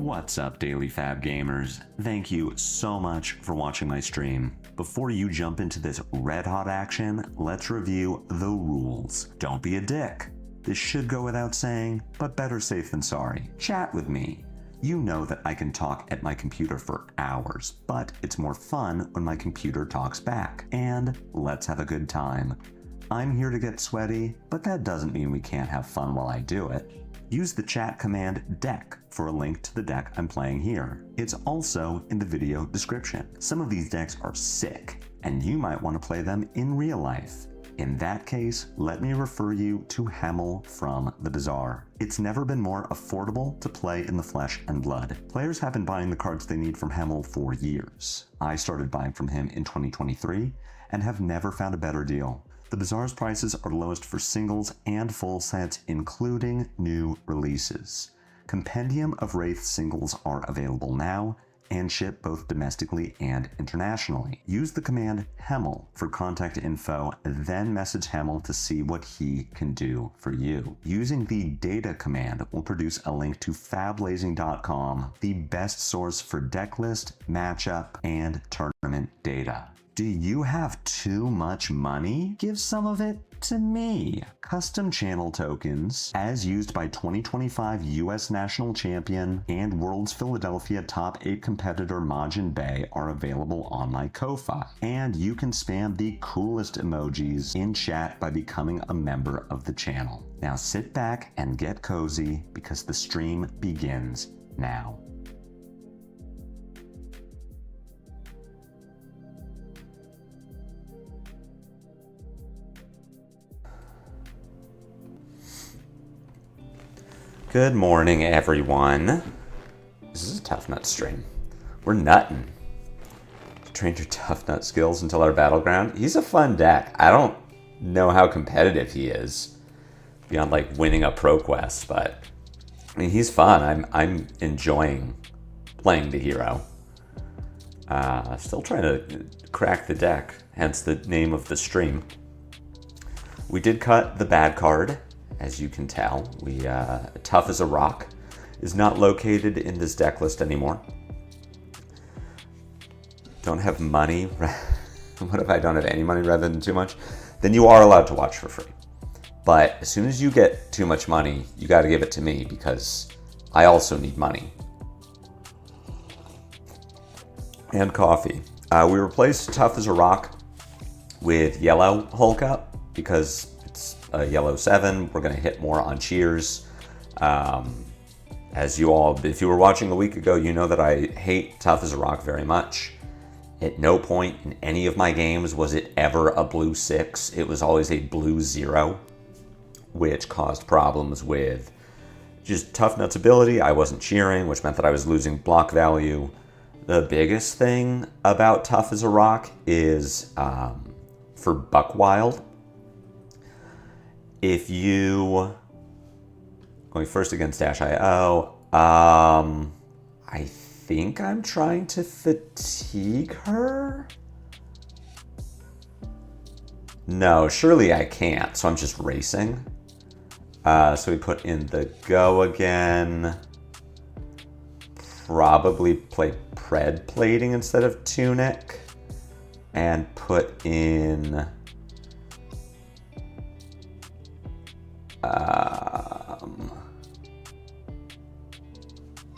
What's up, Daily Fab Gamers? Thank you so much for watching my stream. Before you jump into this red-hot action, let's review the rules. Don't be a dick. This should go without saying, but better safe than sorry. Chat with me. You know that I can talk at my computer for hours, but it's more fun when my computer talks back. And let's have a good time. I'm here to get sweaty, but that doesn't mean we can't have fun while I do it. Use the chat command deck for a link to the deck I'm playing here. It's also in the video description. Some of these decks are sick, and you might want to play them in real life. In that case, let me refer you to Hemel from the Bazaar. It's never been more affordable to play in the flesh and blood. Players have been buying the cards they need from Hemel for years. I started buying from him in 2023 and have never found a better deal. The Bazaar's prices are lowest for singles and full sets, including new releases. Compendium of Rathe singles are available now and ship both domestically and internationally. Use the command Hemel for contact info, then message Hemel to see what he can do for you. Using the data command will produce a link to Fablazing.com, the best source for deck list, matchup, and tournament data. Do you have too much money? Give some of it to me. Custom channel tokens, as used by 2025 US National Champion and World's Philadelphia Top 8 competitor Majin Bey, are available on my Ko-Fi. And you can spam the coolest emojis in chat by becoming a member of the channel. Now sit back and get cozy because the stream begins now. Good morning, everyone. This is a Toughnut stream. We're nutting. Train your Toughnut skills until our battleground. He's a fun deck. I don't know how competitive he is beyond like winning a pro quest, but I mean, he's fun. I'm enjoying playing the hero. Still trying to crack the deck, hence the name of the stream. We did cut the bad card. As you can tell, Tough as a Rock is not located in this deck list anymore. Don't have money. What if I don't have any money rather than too much? Then you are allowed to watch for free. But as soon as you get too much money, you got to give it to me because I also need money. And coffee. We replaced Tough as a Rock with Yellow Hulk Up because a yellow 7. We're going to hit more on cheers. As you all, if you were watching a week ago, you know that I hate Tough as a Rock very much. At no point in any of my games was it ever a blue 6. It was always a blue 0, which caused problems with just Toughnut's ability. I wasn't cheering, which meant that I was losing block value. The biggest thing about Tough as a Rock is for Buckwild. If you, going first against Dash.io, I think I'm trying to fatigue her? No, surely I can't, so I'm just racing. So we put in the go again. Probably play Pred Plating instead of Tunic. And put in...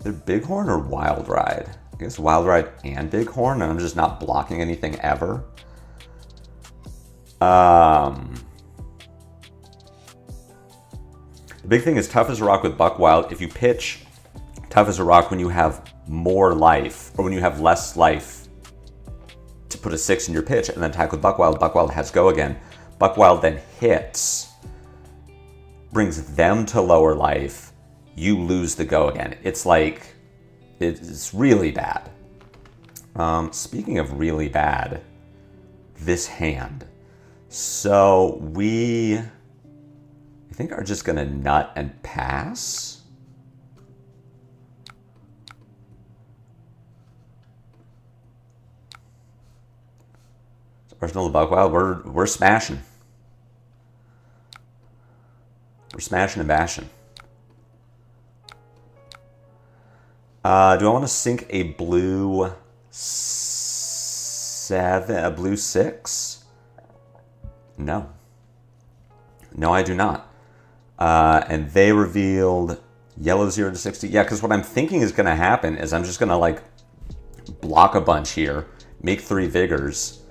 Either Bighorn or Wild Ride. I guess Wild Ride and Bighorn, and I'm just not blocking anything ever. The big thing is Tough as a Rock with Buckwild. If you pitch Tough as a Rock when you have more life, or when you have less life to put a 6 in your pitch and then attack with Buckwild, Buckwild has go again. Buckwild then hits, brings them to lower life, you lose the go again. It's like, it's really bad. Speaking of really bad, this hand. So I think are just gonna nut and pass. Arsenal to Buckwild, we're smashing. We're smashing and bashing. Do I want to sink a blue 7, a blue 6? No. No, I do not. And they revealed yellow 0 to 60. Yeah, because what I'm thinking is going to happen is I'm just going to like block a bunch here, make 3 vigors,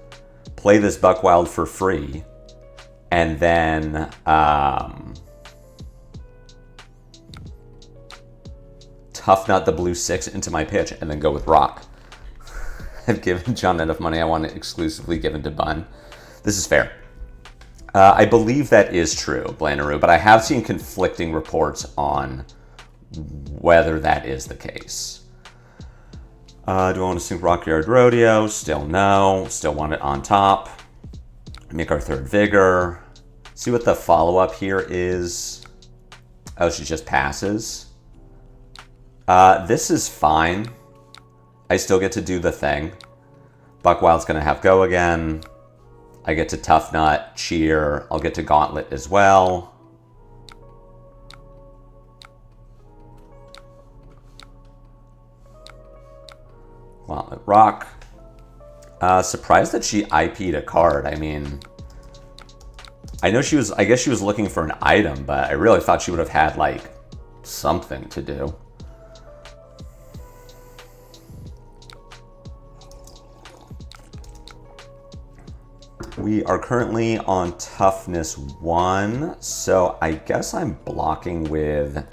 play this Buckwild for free, and then Toughnut the blue 6 into my pitch, and then go with Rock. I've given John enough money. I want it exclusively given to Bun. This is fair. I believe that is true, Blanaroo, but I have seen conflicting reports on whether that is the case. Do I want to sink Rockyard Rodeo? Still no. Still want it on top. Make our 3rd vigor. See what the follow-up here is. Oh, she just passes. This is fine. I still get to do the thing. Buckwild's going to have go again. I get to Toughnut, cheer. I'll get to Gauntlet as well. Gauntlet Rock. Surprised that she IP'd a card. I mean, I know she was, I guess she was looking for an item, but I really thought she would have had like something to do. We are currently on toughness 1, so I guess I'm blocking with...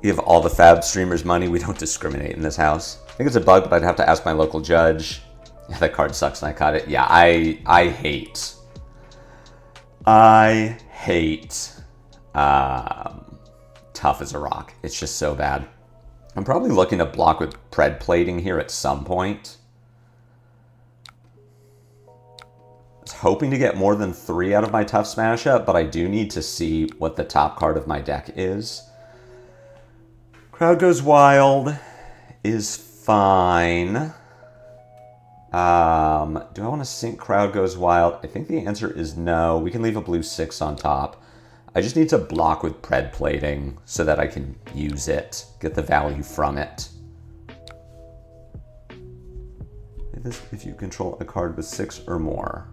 Give all the Fab streamers money. We don't discriminate in this house. I think it's a bug, but I'd have to ask my local judge. Yeah, that card sucks and I caught it. Yeah, I hate Tough as a Rock. It's just so bad. I'm probably looking to block with Pred Plating here at some point. I was hoping to get more than 3 out of my Tough Smash Up, but I do need to see what the top card of my deck is. Crowd Goes Wild is fine. Do I want to sink Crowd Goes Wild? I think the answer is no. We can leave a blue 6 on top. I just need to block with Pred Plating so that I can use it, get the value from it. If you control a card with 6 or more.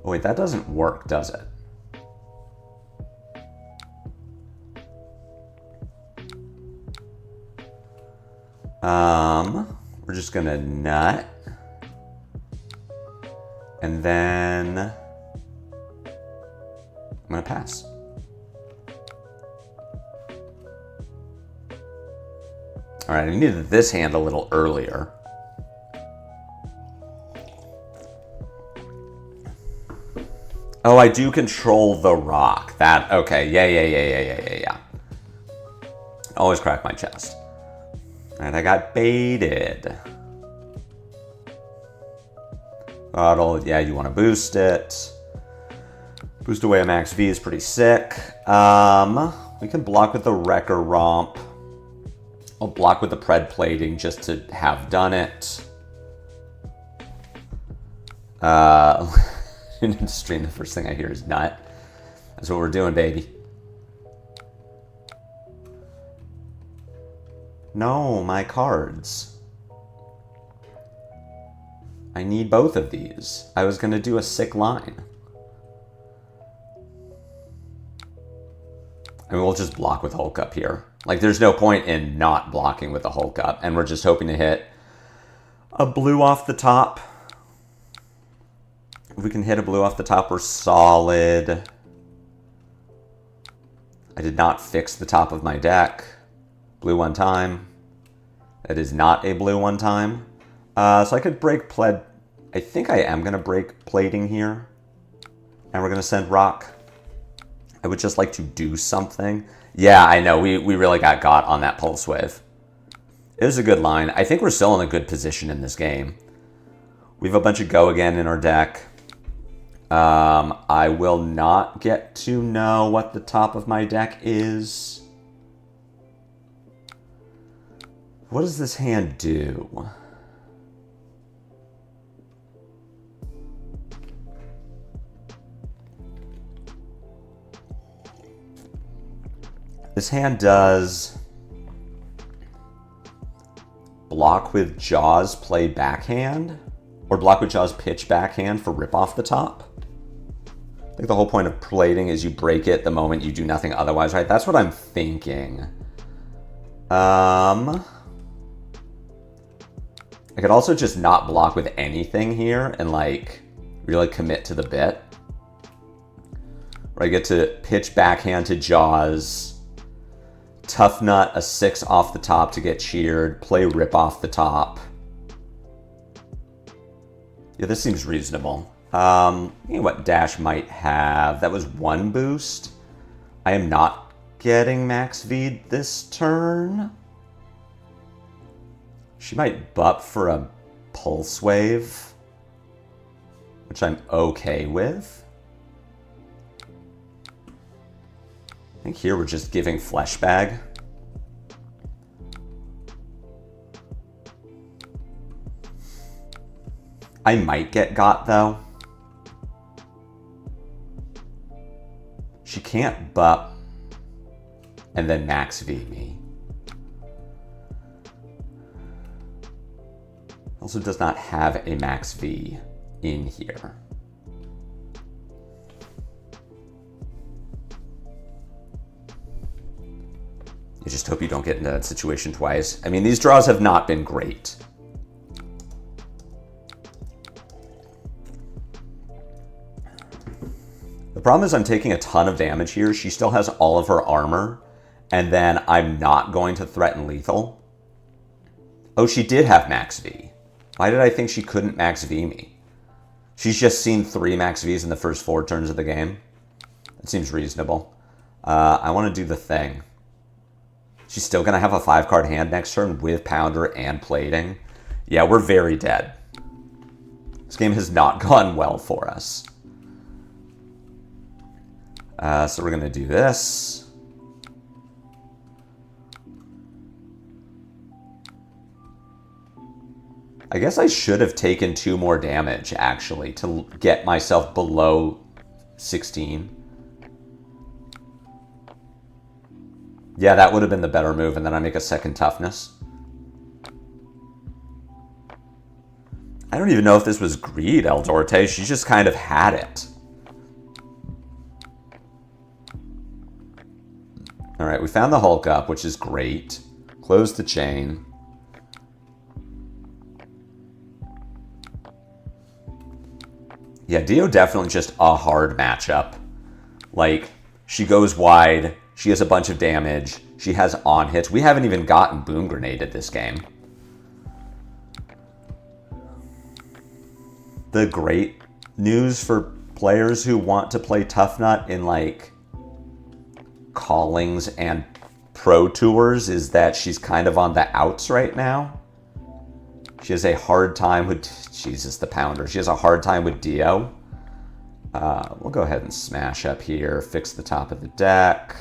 Oh wait, that doesn't work, does it? We're just gonna nut. And then I'm gonna pass. All right, I needed this hand a little earlier. Oh, I do control the rock. That, okay, yeah. Always crack my chest. All right, I got baited. Bottle, yeah, you want to boost it. Boost away a max V is pretty sick. We can block with the Wrecker Romp. I'll block with the Pred Plating just to have done it. In the stream, the first thing I hear is nut. That's what we're doing, baby. No, my cards. I need both of these. I was gonna do a sick line. I mean, we'll just block with Hulk Up here. Like, there's no point in not blocking with the Hulk Up, and we're just hoping to hit a blue off the top. If we can hit a blue off the top, we're solid. I did not fix the top of my deck. Blue one time. That is not a blue one time. So I could break Pled. I think I am going to break Plating here. And we're going to send Rock. I would just like to do something. Yeah, I know. We really got on that Pulse Wave. It was a good line. I think we're still in a good position in this game. We have a bunch of Go Again in our deck. I will not get to know what the top of my deck is. What does this hand do? This hand does block with Jaws, play backhand, or block with Jaws, pitch backhand for rip off the top. I think the whole point of plating is you break it the moment you do nothing otherwise, right? That's what I'm thinking. I could also just not block with anything here and like really commit to the bit. Where I get to pitch backhand to Jaws, Toughnut a 6 off the top to get cheered, play rip off the top. Yeah, this seems reasonable. You know what Dash might have. That was 1 boost. I am not getting max V this turn. She might butt for a pulse wave, which I'm okay with. I think here we're just giving flesh bag. I might get got though. She can't butt and then max V me. Also does not have a max V in here. I just hope you don't get into that situation twice. I mean, these draws have not been great. The problem is I'm taking a ton of damage here. She still has all of her armor, and then I'm not going to threaten lethal. Oh, she did have max V. Why did I think she couldn't max V me? She's just seen 3 max Vs in the first 4 turns of the game. That seems reasonable. I want to do the thing. She's still going to have a 5-card hand next turn with Pounder and Plating. Yeah, we're very dead. This game has not gone well for us. So we're going to do this. I guess I should have taken 2 more damage, actually, to get myself below 16. Yeah, that would have been the better move, and then I make a second toughness. I don't even know if this was greed, El Dorte. She just kind of had it. All right, we found the Hulk up, which is great. Close the chain. Yeah, Dio definitely just a hard matchup. Like, she goes wide. She has a bunch of damage. She has on hits. We haven't even gotten Boom Grenaded this game. The great news for players who want to play Toughnut in like callings and pro tours is that she's kind of on the outs right now. She has a hard time with, Jesus, the Pounder. She has a hard time with Dio. We'll go ahead and smash up here, fix the top of the deck.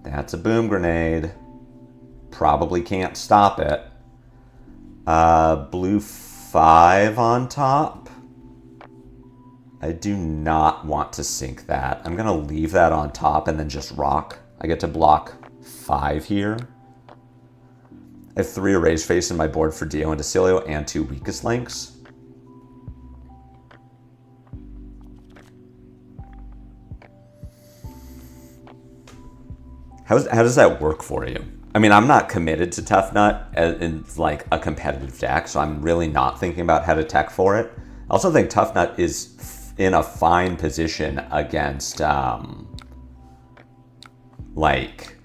That's a Boom Grenade. Probably can't stop it. Blue 5 on top. I do not want to sink that. I'm going to leave that on top and then just rock. I get to block 5 here. I have 3 Erased Face in my board for Dio and Decilio and 2 Weakest Links. How does that work for you? I mean, I'm not committed to Toughnut in like a competitive deck, so I'm really not thinking about how to tech for it. I also think Toughnut is in a fine position against like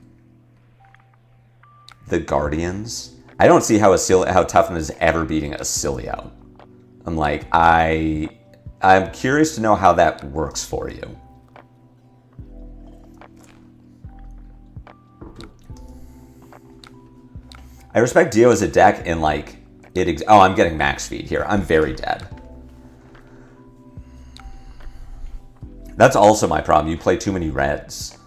the Guardians. I don't see how Toughnut is ever beating Acilio. I'm like, I'm curious to know how that works for you. I respect Dio as a deck in like oh, I'm getting max feed here. I'm very dead. That's also my problem. You play too many reds.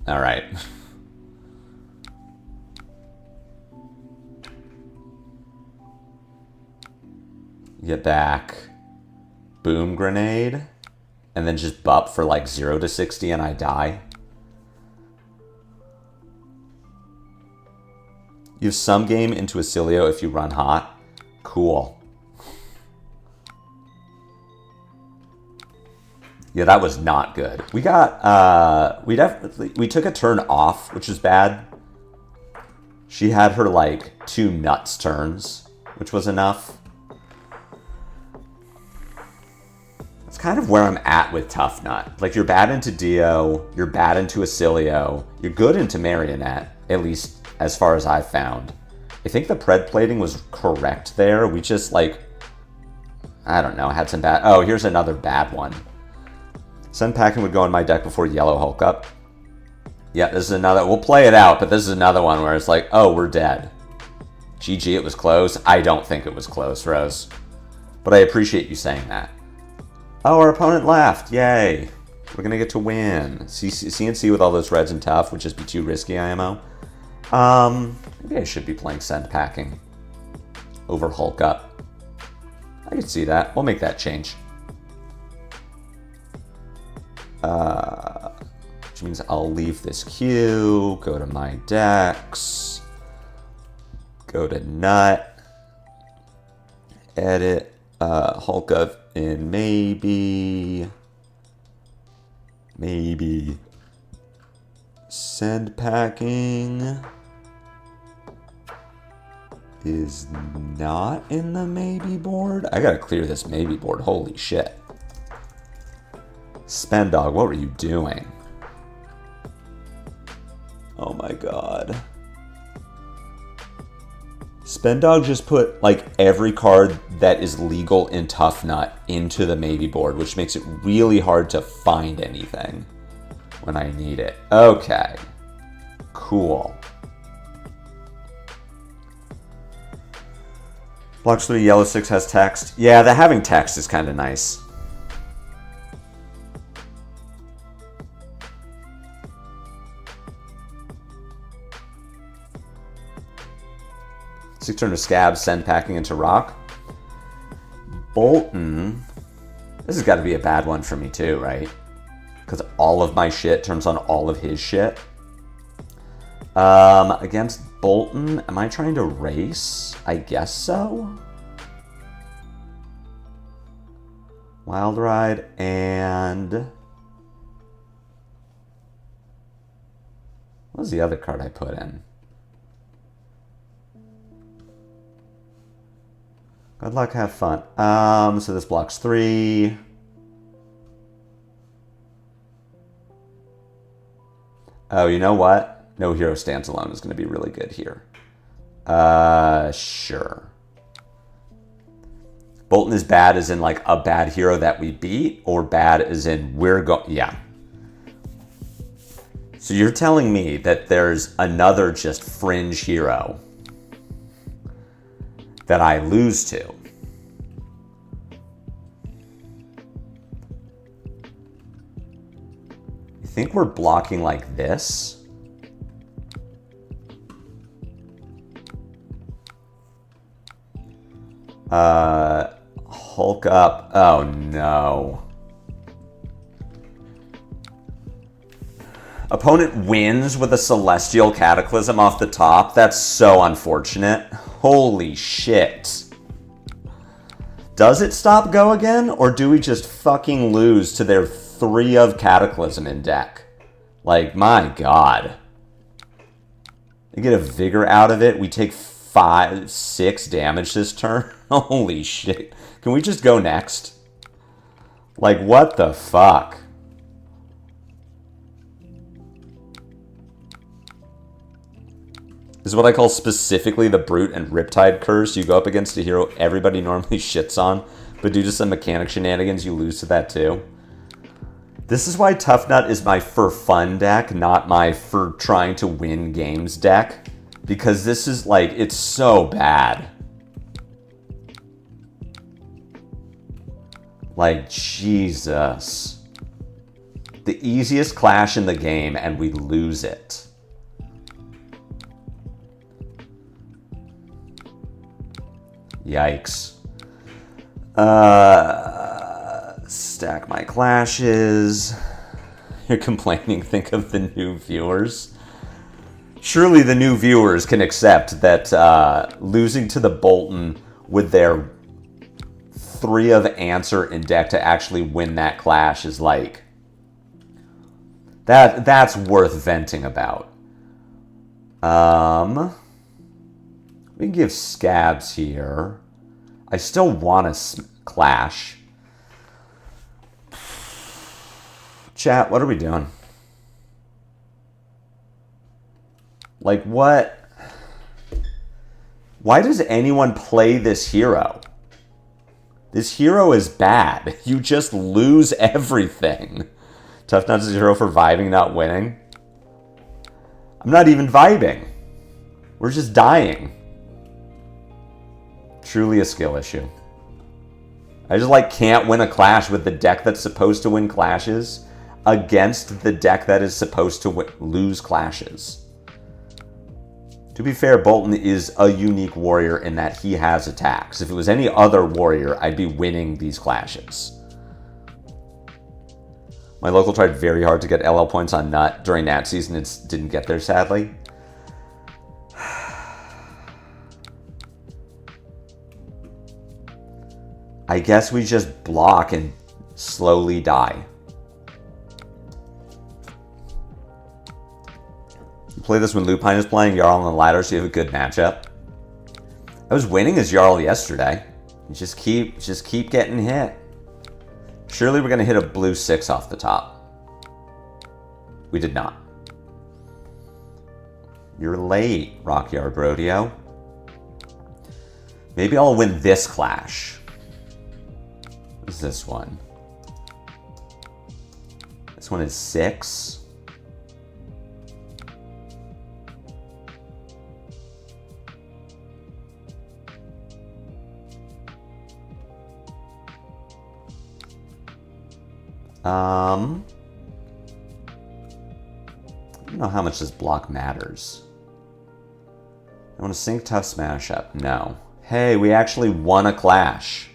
All right. Get back. Boom Grenade. and then just bup for like 0 to 60 and I die. You have some game into Acilio if you run hot. Cool. Yeah, that was not good. We got, we took a turn off, which was bad. She had her, like, 2 nuts turns, which was enough. That's kind of where I'm at with Toughnut. Like, you're bad into Dio, you're bad into Acilio, you're good into Marionette, at least as far as I've found. I think the pred plating was correct there. We just, like, I don't know, had some bad... Oh, here's another bad one. Sun Packing would go in my deck before Yellow Hulk up. Yeah, this is another... We'll play it out, but this is another one where it's like, oh, we're dead. GG, it was close. I don't think it was close, Rose. But I appreciate you saying that. Oh, our opponent left. Yay. We're going to get to win. CNC with all those reds and tough would just be too risky, IMO. Maybe I should be playing Send Packing over Hulk up. I could see that. We'll make that change. Which means I'll leave this queue, go to my decks, go to Nut, edit, Hulk up in maybe Send Packing is not in the maybe board. I gotta clear this maybe board, holy shit. Spendog, what were you doing? Oh my god. Spendog just put like every card that is legal in Toughnut into the maybe board, which makes it really hard to find anything when I need it. Okay. Cool. Blocks 3, yellow 6 has text. Yeah, the having text is kind of nice. Six turn to Scab, Send Packing into Rock. Boltyn. This has got to be a bad one for me too, right? Because all of my shit turns on all of his shit. Against Boltyn, am I trying to race? I guess so. Wild Ride and... What was the other card I put in? Good luck, have fun. So this blocks 3. Oh, you know what? No Hero Stands Alone is going to be really good here. Sure. Boltyn is bad as in like a bad hero that we beat, or bad as in we're going... Yeah. So you're telling me that there's another just fringe hero that I lose to. You think we're blocking like this? Hulk up. Oh no. Opponent wins with a Celestial Cataclysm off the top. That's so unfortunate. Holy shit. Does it stop go again? Or do we just fucking lose to their 3 of Cataclysm in deck? Like, my god. They get a Vigor out of it. We take 6 damage this turn. Holy shit. Can we just go next? Like, what the fuck? This is what I call specifically the Brute and Riptide curse. You go up against a hero everybody normally shits on, but due to some mechanic shenanigans, you lose to that too. This is why Toughnut is my for fun deck, not my for trying to win games deck. Because this is like, it's so bad. Like, Jesus. The easiest clash in the game and we lose it. Yikes. Stack my clashes. You're complaining, think of the new viewers. Surely the new viewers can accept that losing to the Boltyn with their 3 of answer in deck to actually win that clash is like... That's worth venting about. We can give scabs here. I still want to clash. Chat, what are we doing? Like, what? Why does anyone play this hero? This hero is bad. You just lose everything. Toughnut's 0 for vibing, not winning. I'm not even vibing. We're just dying. Truly a skill issue. I just, like, can't win a clash with the deck that's supposed to win clashes against the deck that is supposed to lose clashes. To be fair, Boltyn is a unique warrior in that he has attacks. If it was any other warrior, I'd be winning these clashes. My local tried very hard to get LL points on Nut during Nat season. It didn't get there, sadly. I guess we just block and slowly die. Play this when Lupine is playing Jarl on the ladder so you have a good matchup. I was winning as Jarl yesterday. You just keep getting hit. Surely we're going to hit a blue 6 off the top. We did not. You're late, Rockyard Rodeo. Maybe I'll win this clash. What is this one? This one is 6. I don't know how much this block matters. I want to sync tough smash up. No. Hey, we actually won a clash.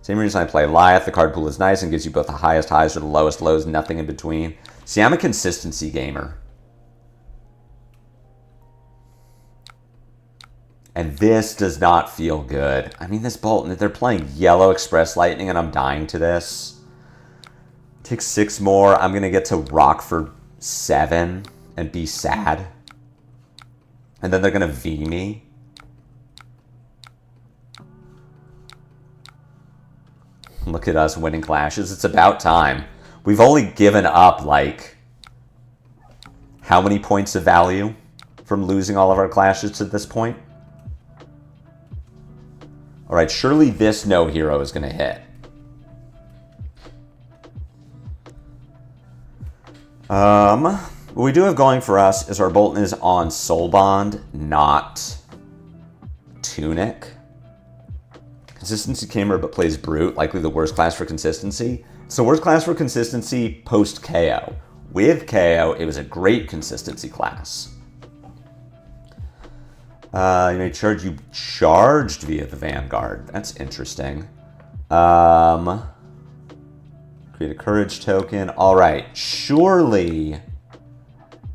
Same reason I play Lyeth. The card pool is nice and gives you both the highest highs or the lowest lows, nothing in between. See, I'm a consistency gamer. And this does not feel good. I mean, this Boltyn, they're playing Yellow Express Lightning and I'm dying to this. Take 6 more. I'm going to get to rock for 7 and be sad. And then they're going to V me. Look at us winning clashes. It's about time. We've only given up, like, how many points of value from losing all of our clashes to this point? All right, surely this no hero is going to hit. What we do have going for us is our Boltyn is on Soul Bond, not Tunic. Consistency Gamer, but plays Brute, likely the worst class for consistency. So worst class for consistency post-KO. With KO, it was a great consistency class. You may charge you charged via the Vanguard. That's interesting. Create a courage token. All right. Surely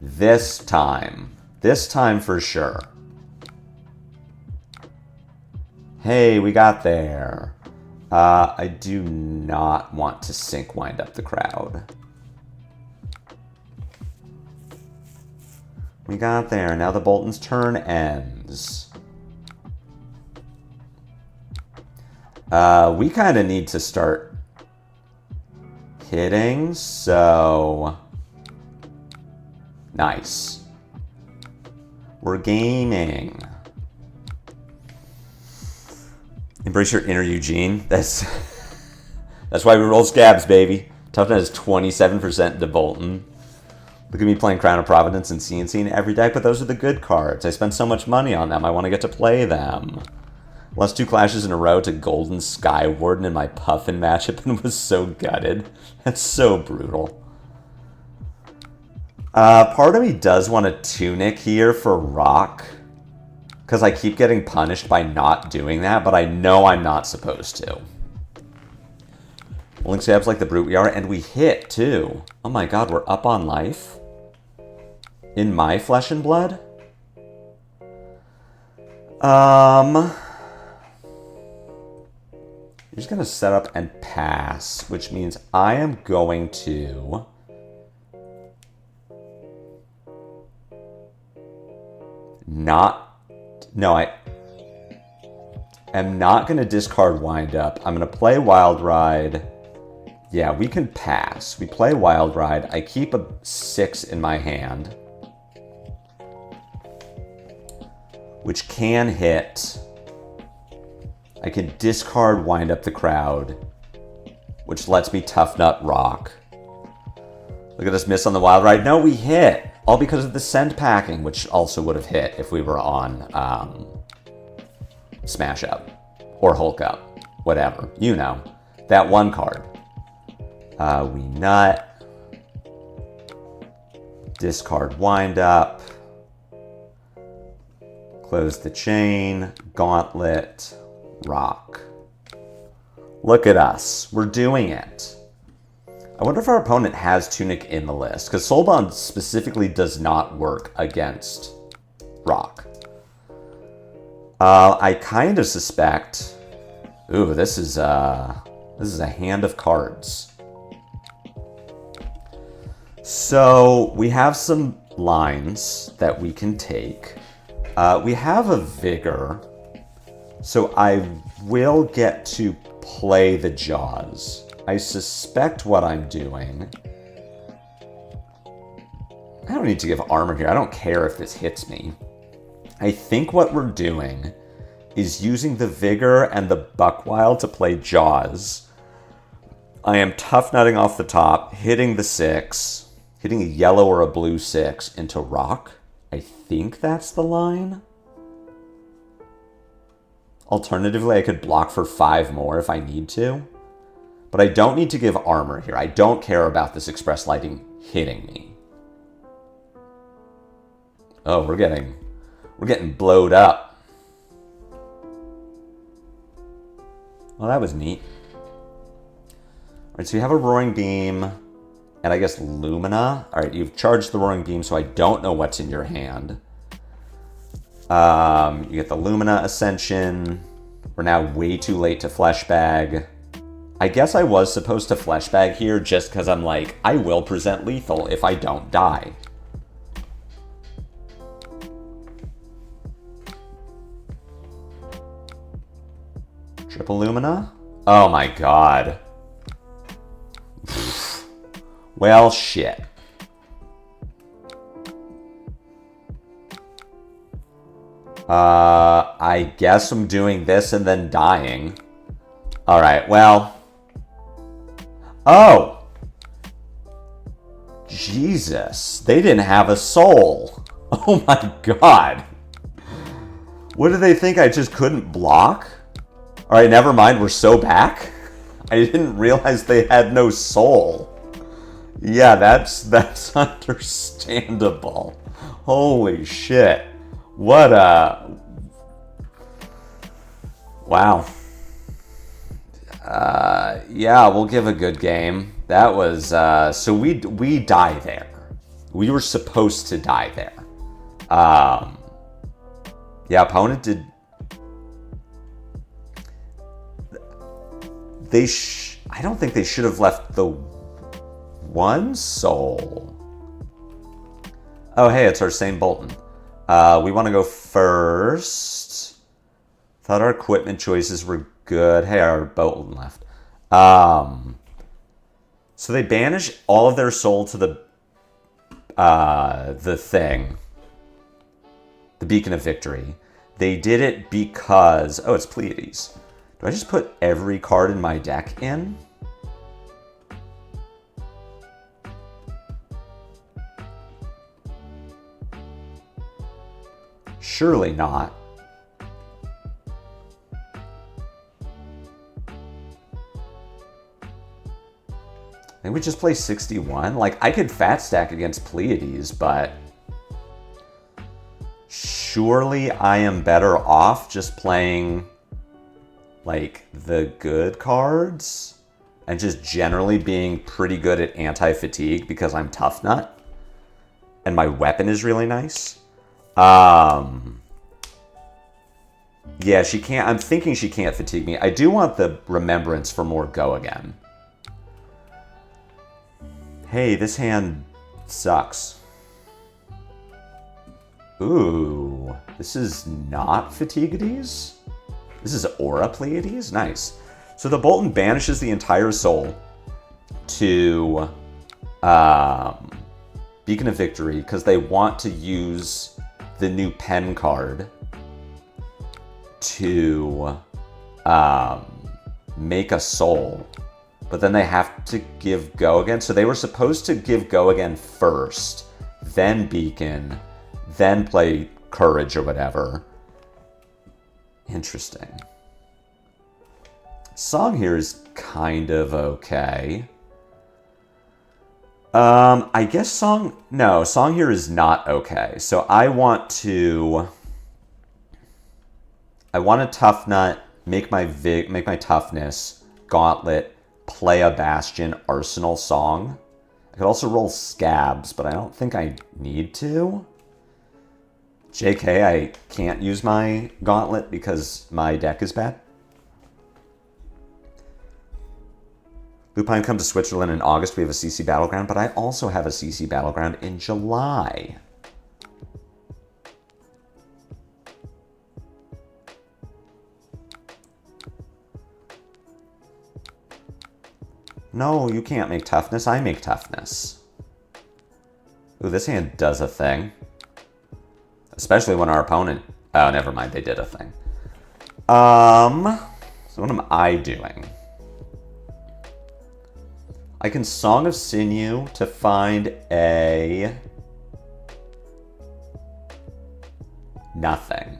this time. This time for sure. Hey, we got there. I do not want to sync wind up the crowd. We got there. Now the Boltyn's turn ends. We kind of need to start hitting, so... Nice. We're gaming. Embrace your inner Eugene. That's why we roll scabs, baby. Toughnut is 27% to Boltyn. Look at me playing Crown of Providence and CNC in every deck, but those are the good cards. I spent so much money on them. I want to get to play them. Lost 2 clashes in a row to Golden Sky Warden in my Puffin matchup and was so gutted. That's so brutal. Part of me does want a Tunic here for Rock, because I keep getting punished by not doing that, but I know I'm not supposed to. Link stabs like the brute we are, and we hit, too. Oh my god, we're up on life? In my flesh and blood? You're just gonna set up and pass, which means I am going to... I am not going to discard Wind Up. I'm going to play Wild Ride. Yeah, we can pass. We play Wild Ride. I keep a 6 in my hand, which can hit. I can discard Wind Up the Crowd, which lets me Toughnut Rock. Look at us miss on the Wild Ride. No, we hit. All because of the Send Packing, which also would have hit if we were on Smash Up or Hulk Up. Whatever. You know. That one card. We nut. Discard Wind Up. Close the chain. Gauntlet. Rock. Look at us. We're doing it. I wonder if our opponent has Tunic in the list, because Soul Bond specifically does not work against Rock. I kind of suspect... Ooh, this is a hand of cards. So, we have some lines that we can take. We have a Vigor, so I will get to play the Jaws. I suspect what I'm doing... I don't need to give armor here. I don't care if this hits me. I think what we're doing is using the Vigor and the Buckwild to play Jaws. I am Toughnutting off the top, hitting the 6, hitting a yellow or a blue 6 into Rock. I think that's the line. Alternatively, I could block for 5 more if I need to. But I don't need to give armor here. I don't care about this Express Lighting hitting me. Oh, we're getting blowed up. Well, that was neat. Alright, so you have a Roaring Beam, and I guess Lumina. Alright, you've charged the Roaring Beam, so I don't know what's in your hand. You get the Lumina Ascension. We're now way too late to Fleshbag. I guess I was supposed to Fleshbag here just because I'm like, I will present lethal if I don't die. Triple Lumina? Oh my god. Well, shit. I guess I'm doing this and then dying. Alright, well... Oh! Jesus. They didn't have a soul. Oh my god. What did they think? I just couldn't block? Alright, never mind. We're so back. I didn't realize they had no soul. Yeah, that's understandable. Holy shit. What a... Wow. Yeah, we'll give a good game. That was, so we die there. We were supposed to die there. Yeah, opponent did... I don't think they should have left the one soul. Oh, hey, it's our same Boltyn. We want to go first. Thought our equipment choices were good. Hey, our Boltyn left. So they banish all of their soul to the thing. The Beacon of Victory. They did it because... Oh, it's Pleiades. Do I just put every card in my deck in? Surely not. I think we just play 61. Like, I could fat stack against Pleiades, but... Surely I am better off just playing... like, the good cards. and just generally being pretty good at anti-fatigue because I'm Toughnut and my weapon is really nice. Yeah, she can't. I'm thinking she can't fatigue me. I do want the remembrance for more go again. Hey, this hand sucks. Ooh, this is not Fatiguides? This is Aura Pleiades? Nice. So the Boltyn banishes the entire soul to Beacon of Victory because they want to use the new pen card to make a soul. But then they have to give go again. So they were supposed to give go again first, then Beacon, then play Courage or whatever. Interesting. Song here is kind of okay. I guess song here is not okay. So I want to Toughnut, make my toughness, gauntlet, play a Bastion, Arsenal Song. I could also roll Scabs, but I don't think I need to. JK, I can't use my gauntlet because my deck is bad. Lupine come to Switzerland in August. We have a CC Battleground, but I also have a CC Battleground in July. No, you can't make toughness. I make toughness. Ooh, this hand does a thing. Especially when our opponent... Oh, never mind. They did a thing. So what am I doing? I can Song of Sinew to find a... nothing.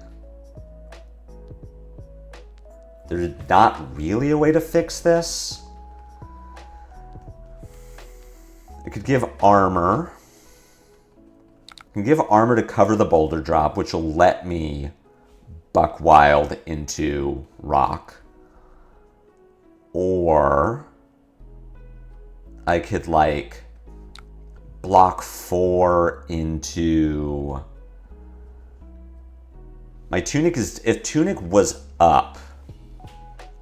There's not really a way to fix this. I could give armor. I can give armor to cover the boulder drop, which will let me buck wild into rock. Or I could like block 4 into my tunic is, if tunic was up,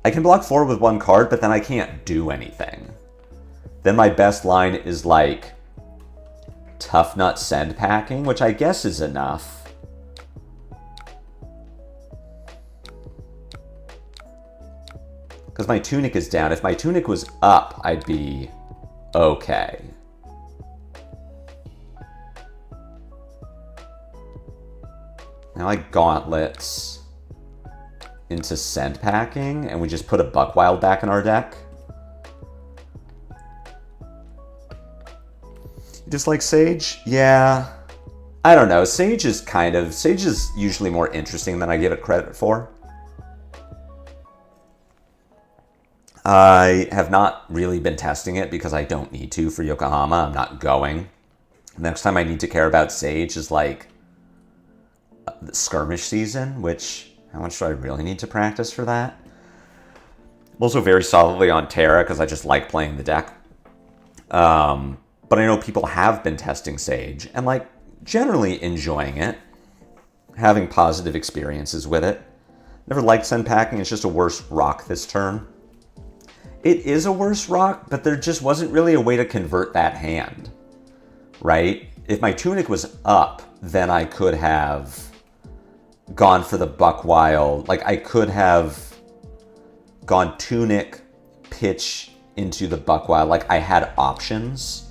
I can block 4 with 1 card, but then I can't do anything. Then my best line is like Toughnut Send Packing, which I guess is enough. Because my tunic is down. If my tunic was up, I'd be okay. Now I gauntlets into Send Packing, and we just put a Buckwild back in our deck. Just like Sage? Yeah. I don't know. Sage is usually more interesting than I give it credit for. I have not really been testing it because I don't need to for Yokohama. I'm not going. Next time I need to care about Sage is like the skirmish season, which how much do I really need to practice for that? I'm also very solidly on Terra because I just like playing the deck. But I know people have been testing Sage and like generally enjoying it, having positive experiences with it. Never liked Send Packing. It's just a worse rock this turn. It is a worse rock, but there just wasn't really a way to convert that hand, right? If my tunic was up, then I could have gone for the Buckwild. Like I could have gone tunic, pitch into the Buckwild. Like I had options.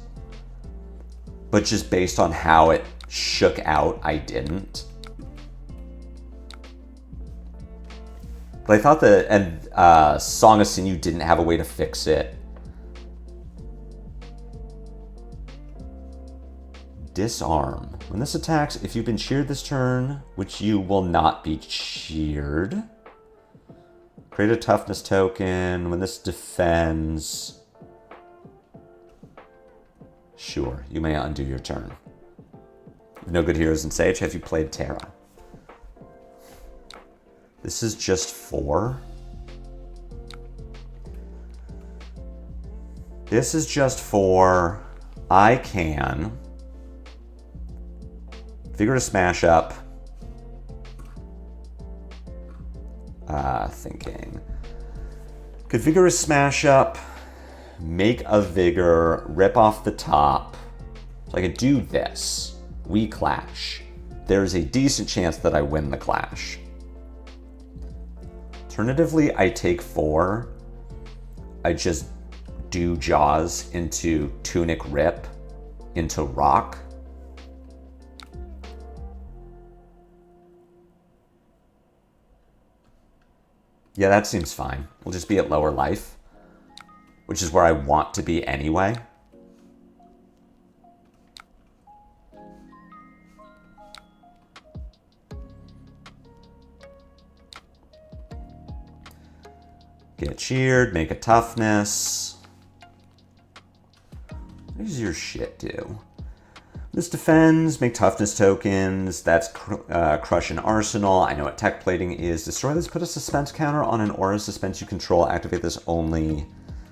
But just based on how it shook out, I didn't. But I thought that, Song of Sinew didn't have a way to fix it. Disarm. When this attacks, if you've been cheered this turn, which you will not be cheered, create a toughness token. When this defends... Sure, you may undo your turn. No good heroes in Sage. Have you played Terra? This is just 4. This is just for I can Vigorous Smash Up. Thinking. Could Vigorous Smash Up, make a Vigor, rip off the top. So I could do this. We clash. There's a decent chance that I win the clash. Alternatively, I take 4. I just do Jaws into Tunic Rip into Rock. Yeah, that seems fine. We'll just be at lower life, which is where I want to be anyway. Get cheered, make a toughness. What does your shit do? This defends, make toughness tokens. That's crush an arsenal. I know what tech plating is. Destroy this, put a suspense counter on an aura suspense you control. Activate this only.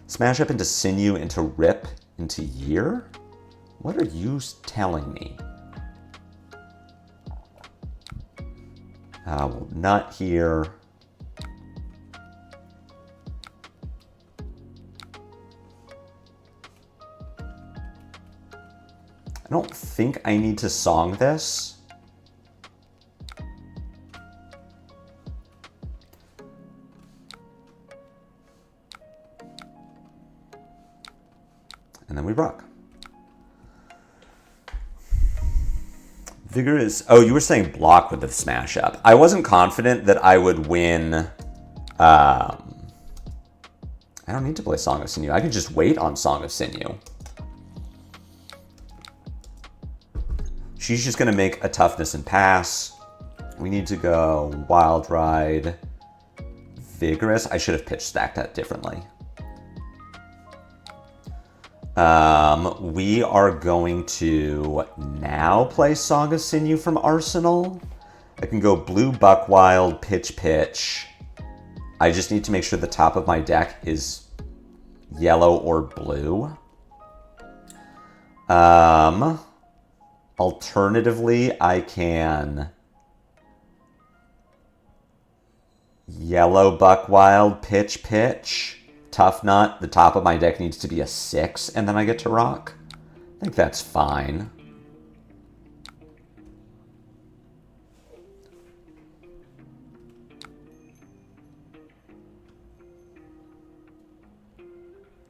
Smash up into sinew, into rip, into year? What are you telling me? Well, nut here. I don't think I need to song this. And then we rock. Vigorous. Oh, you were saying block with the smash up. I wasn't confident that I would win. I don't need to play Song of Sinew. I could just wait on Song of Sinew. She's just going to make a toughness and pass. We need to go Wild Ride, Vigorous. I should have pitch stacked that differently. We are going to now play Song of Sinew from Arsenal. I can go Blue Buckwild, Pitch. I just need to make sure the top of my deck is yellow or blue. Alternatively, I can Yellow Buckwild, Pitch, Toughnut. The top of my deck needs to be a 6, and then I get to rock. I think that's fine.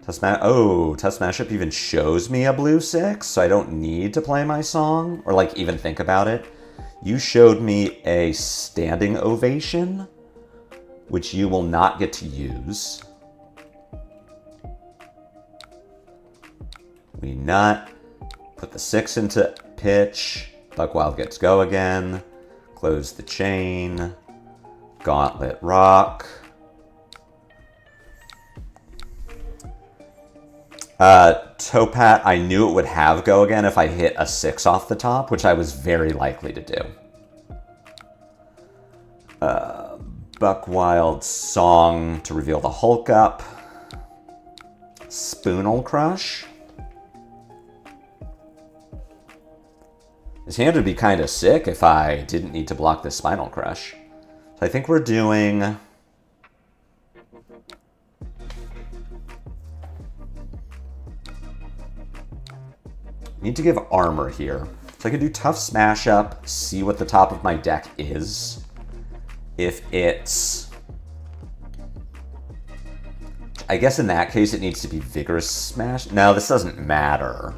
Tough Smash Up even shows me a blue 6, so I don't need to play my song, or like even think about it. You showed me a standing ovation, which you will not get to use. We nut, put the 6 into pitch, Buckwild gets go again, close the chain, Gauntlet rock. Topat, I knew it would have go again if I hit a 6 off the top, which I was very likely to do. Buckwild Song to reveal the Hulk up. Spoonal Crush. This hand would be kind of sick if I didn't need to block this Spinal Crush. So I think we're doing... Need to give armor here. So I can do Tough Smash Up, see what the top of my deck is. If it's... I guess in that case it needs to be Vigorous Smash. No, this doesn't matter.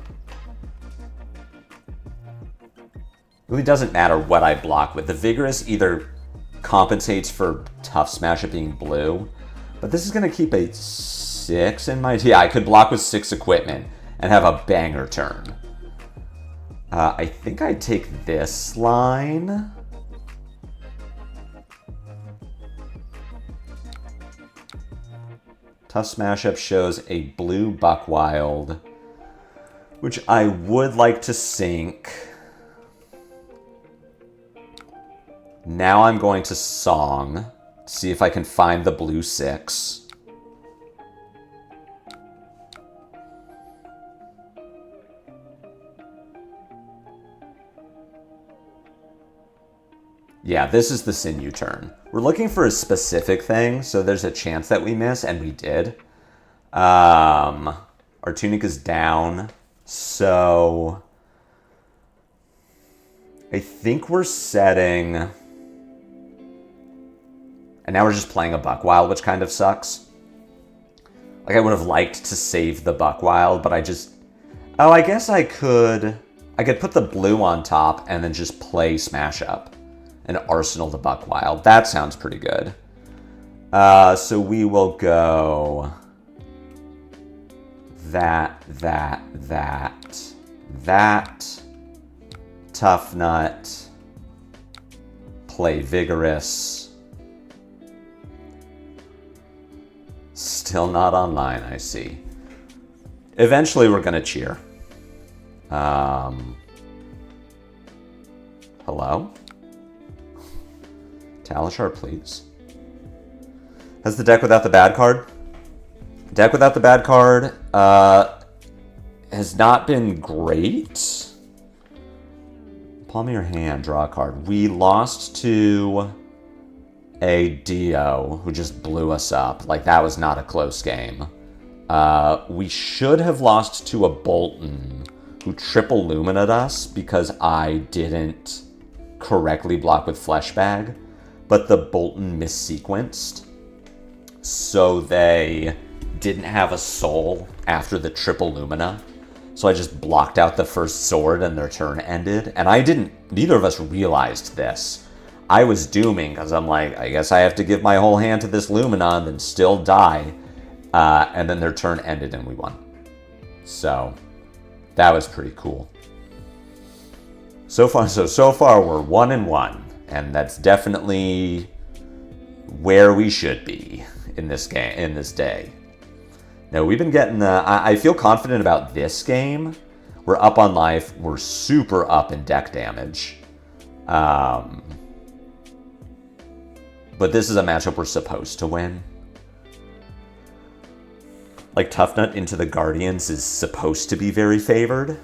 It really doesn't matter what I block with. The Vigorous either compensates for Tough Smash Up being blue, but this is going to keep a 6 in my... Yeah, I could block with 6 equipment and have a banger turn. I think I'd take this line. Tough Smash Up shows a blue Buckwild, which I would like to sink. Now I'm going to Song, see if I can find the blue 6. Yeah, this is the sinew turn. We're looking for a specific thing, so there's a chance that we miss, and we did. Our tunic is down, so I think we're setting, and now we're just playing a Buckwild, which kind of sucks. Like, I would have liked to save the Buckwild, but I just, oh, I guess I could put the blue on top and then just play Smash Up and arsenal the Buckwild. That sounds pretty good. So we will go that, Toughnut, play Vigorous. Still not online, I see. Eventually we're gonna cheer. Hello? Talishar, please. Has the deck without the bad card? Deck without the bad card has not been great. Palm of your hand, draw a card. We lost to a Dio who just blew us up. Like, that was not a close game. We should have lost to a Boltyn who triple lumina'd us because I didn't correctly block with Fleshbag, but the Boltyn missequenced, so they didn't have a soul after the triple lumina. So I just blocked out the first sword and their turn ended. And neither of us realized this. I was dooming because I'm like, I guess I have to give my whole hand to this Lumina and then still die. And then their turn ended and we won. So that was pretty cool. So far we're 1-1, and that's definitely where we should be in this game, in this day. No, we've been getting I feel confident about this game. We're up on life. We're super up in deck damage. But this is a matchup we're supposed to win. Like, Toughnut into the Guardians is supposed to be very favored.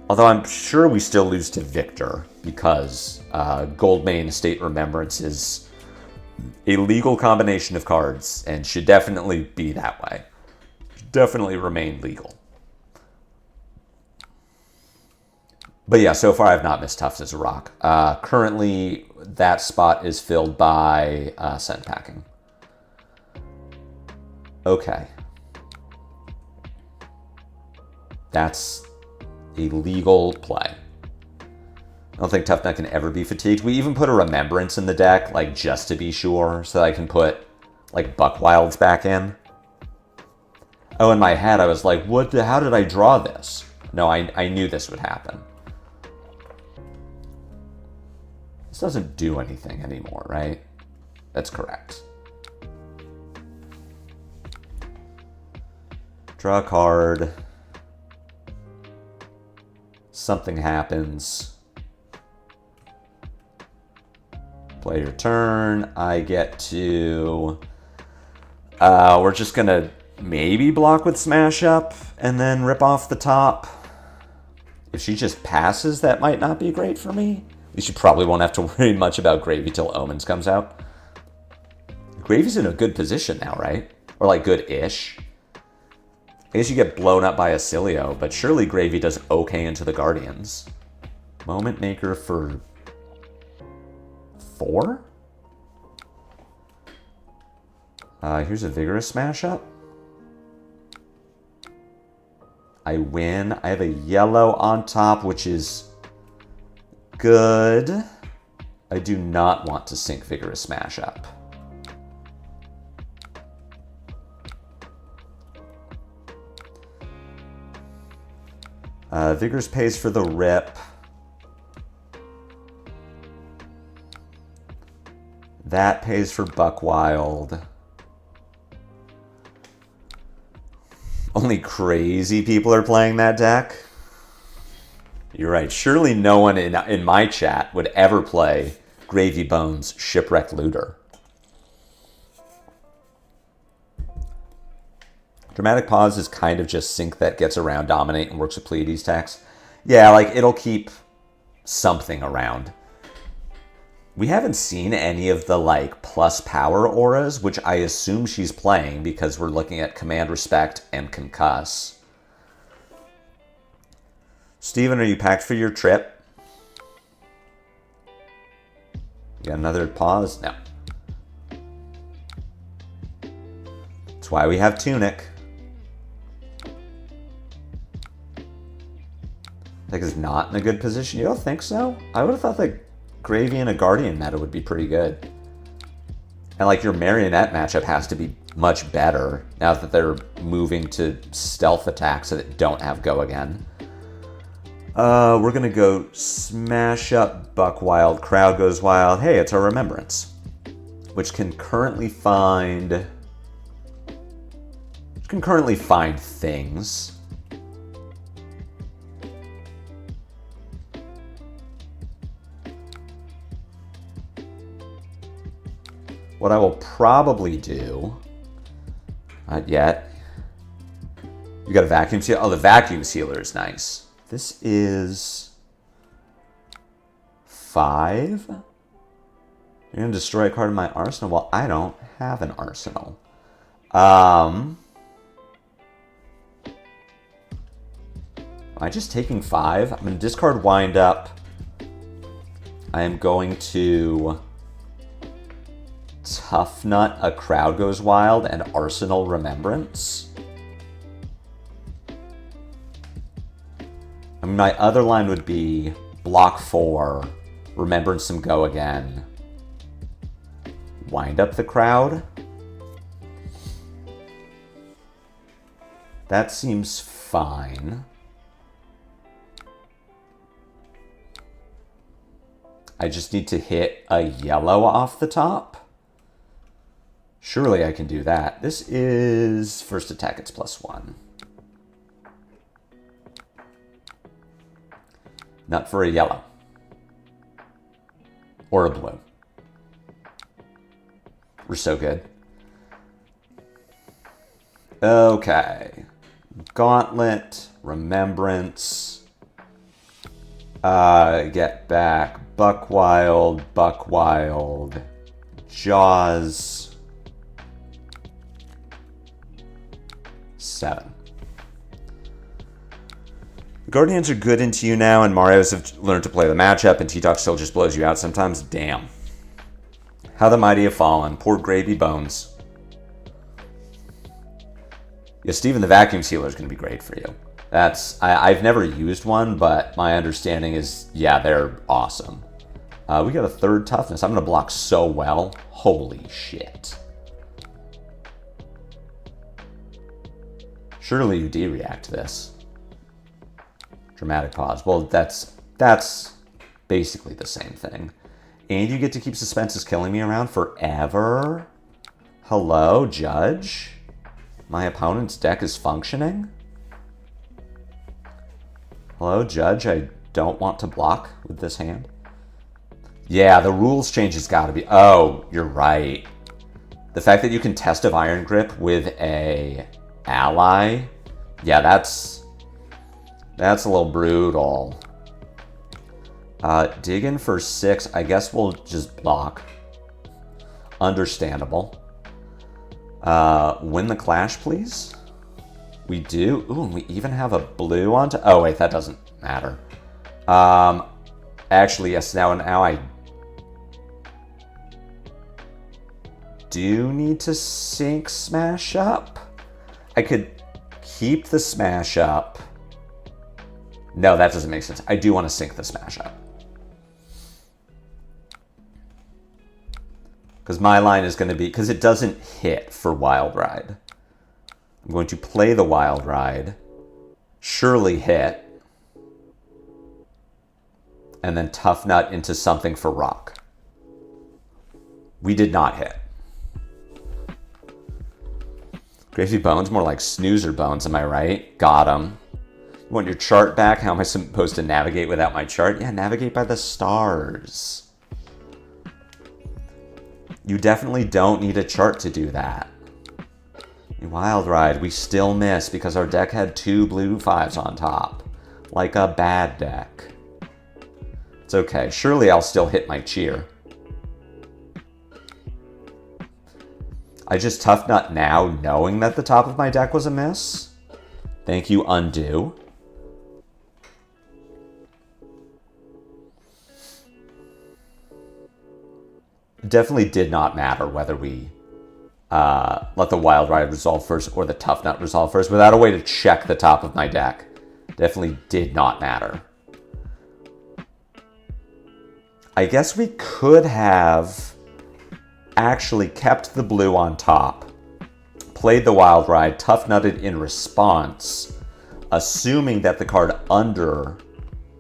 Although I'm sure we still lose to Victor, because Goldmane State Remembrance is a legal combination of cards and should definitely be that way. Definitely remain legal. But yeah, so far I've not missed Tufts as a rock. Currently, that spot is filled by Scent Packing. Okay. That's a legal play. I don't think Toughnut can ever be fatigued. We even put a Remembrance in the deck, like, just to be sure, so that I can put, like, Buckwilds back in. Oh, in my head, I was like, how did I draw this? No, I knew this would happen. This doesn't do anything anymore, right? That's correct. Draw a card. Something happens. Play your turn. I get to... we're just gonna maybe block with Smash Up and then rip off the top. If she just passes, that might not be great for me. At least you probably won't have to worry much about Gravy till Omens comes out. Gravy's in a good position now, right? Or, like, good-ish. I guess you get blown up by a Cilio, but surely Gravy does okay into the Guardians. Moment Maker for 4? Here's a Vigorous Smash Up. I win. I have a yellow on top, which is good. I do not want to sink Vigorous Smash Up. Vigorous pays for the rip. That pays for Buckwild. Only crazy people are playing that deck. You're right. Surely no one in my chat would ever play Gravy Bones Shipwrecked Looter. Dramatic Pause is kind of just sync that gets around Dominate and works with Pleiades tax. Yeah, like, it'll keep something around. We haven't seen any of the, like, plus power auras, which I assume she's playing because we're looking at Command Respect and Concuss. Steven, are you packed for your trip? You got another pause? No. That's why we have Tunic. Like, is not in a good position. You don't think so? I would have thought that Gravy and a Guardian meta would be pretty good. And, like, your Marionette matchup has to be much better now that they're moving to stealth attacks that don't have Go Again. We're going to go Smash Up, Buck Wild, Crowd Goes Wild. Hey, it's our Remembrance, which can currently find things. What I will probably do, not yet. You got a vacuum sealer? Oh, the vacuum sealer is nice. This is 5. You're going to destroy a card in my arsenal? Well, I don't have an arsenal. Am I just taking 5? I'm going to discard Wind Up. I am going to Toughnut, A Crowd Goes Wild, and Arsenal Remembrance. I mean, my other line would be block 4, Remembrance some Go Again, Wind Up the Crowd. That seems fine. I just need to hit a yellow off the top. Surely I can do that. This is first attack, it's +1. Not for a yellow. Or a blue. We're so good. Okay. Gauntlet, Remembrance. Get back. Buck Wild, Jaws. 7. Guardians are good into you now, and Marios have learned to play the matchup, and T-Talk still just blows you out sometimes. Damn. How the mighty have fallen. Poor Gravy Bones. Yeah, Steven the Vacuum Sealer is going to be great for you. I've never used one, but my understanding is, yeah, they're awesome. We got a 3rd Toughness. I'm going to block so well. Holy shit. Surely you D-react to this. Dramatic pause. Well, that's basically the same thing. And you get to keep Suspense is Killing Me around forever? Hello, Judge? My opponent's deck is functioning? Hello, Judge? I don't want to block with this hand. Yeah, the rules change has got to be... Oh, you're right. The fact that you can Test of Iron Grip with a ally... Yeah, that's a little brutal. Dig in for 6. I guess we'll just block. Understandable. Win the Clash, please. We do. Ooh, and we even have a blue on to... Oh, wait, that doesn't matter. Actually, yes, now I do need to sync Smash Up. I could keep the Smash Up. No, that doesn't make sense. I do want to sync the Smash Up. Because my line is going to be... Because it doesn't hit for Wild Ride. I'm going to play the Wild Ride. Surely hit. And then Toughnut into something for Rock. We did not hit. Crazy Bones, more like Snoozer Bones, am I right? Got him. You want your chart back? How am I supposed to navigate without my chart? Yeah, navigate by the stars. You definitely don't need a chart to do that. Wild Ride, we still miss because our deck had 2 blue 5s on top. Like a bad deck. It's okay. Surely I'll still hit my cheer. I just Toughnut now knowing that the top of my deck was a miss. Thank you, undo. Definitely did not matter whether we let the Wild Ride resolve first or the Toughnut resolve first without a way to check the top of my deck. Definitely did not matter. I guess we could have actually kept the blue on top, played the Wild Ride, Toughnutted in response, assuming that the card under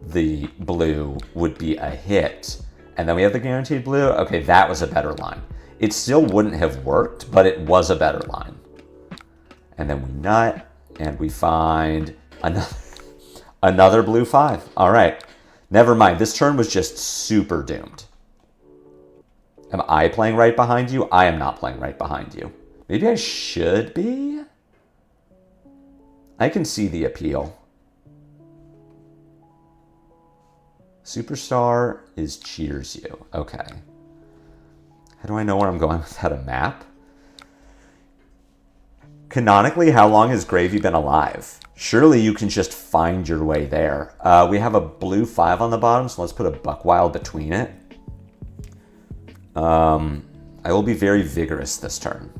the blue would be a hit, and then we have the guaranteed blue. Okay, that was a better line. It still wouldn't have worked, but it was a better line. And then we nut, and we find another blue 5. All right, never mind. This turn was just super doomed. Am I playing right behind you? I am not playing right behind you. Maybe I should be? I can see the appeal. Superstar is cheers you. Okay. How do I know where I'm going without a map? Canonically, how long has Gravy been alive? Surely you can just find your way there. We have a blue 5 on the bottom, so let's put a Buckwild between it. I will be very vigorous this turn.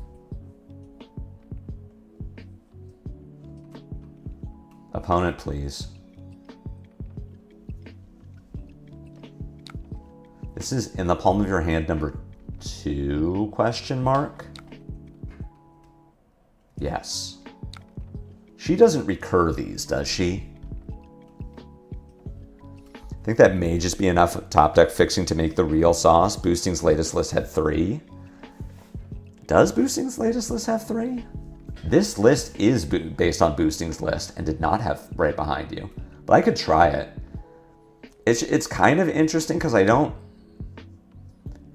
Opponent, please. This is in the palm of your hand number 2, question mark? Yes. She doesn't recur these, does she? I think that may just be enough top deck fixing to make the real sauce. Boosting's latest list had 3. Does Boosting's latest list have 3? This list is based on Boosting's list and did not have right behind you. But I could try it. It's kind of interesting because I don't...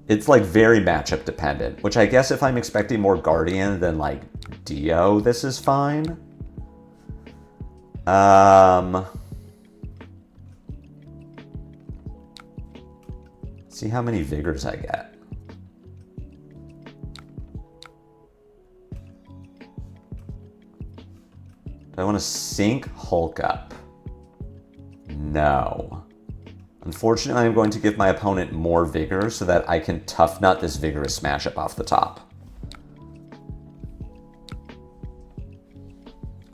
It's like very matchup dependent, which I guess if I'm expecting more Guardian than like Dio, this is fine. See how many vigors I get. Do I want to sink Hulk up? No. Unfortunately, I'm going to give my opponent more vigor so that I can Toughnut this vigorous smash up off the top.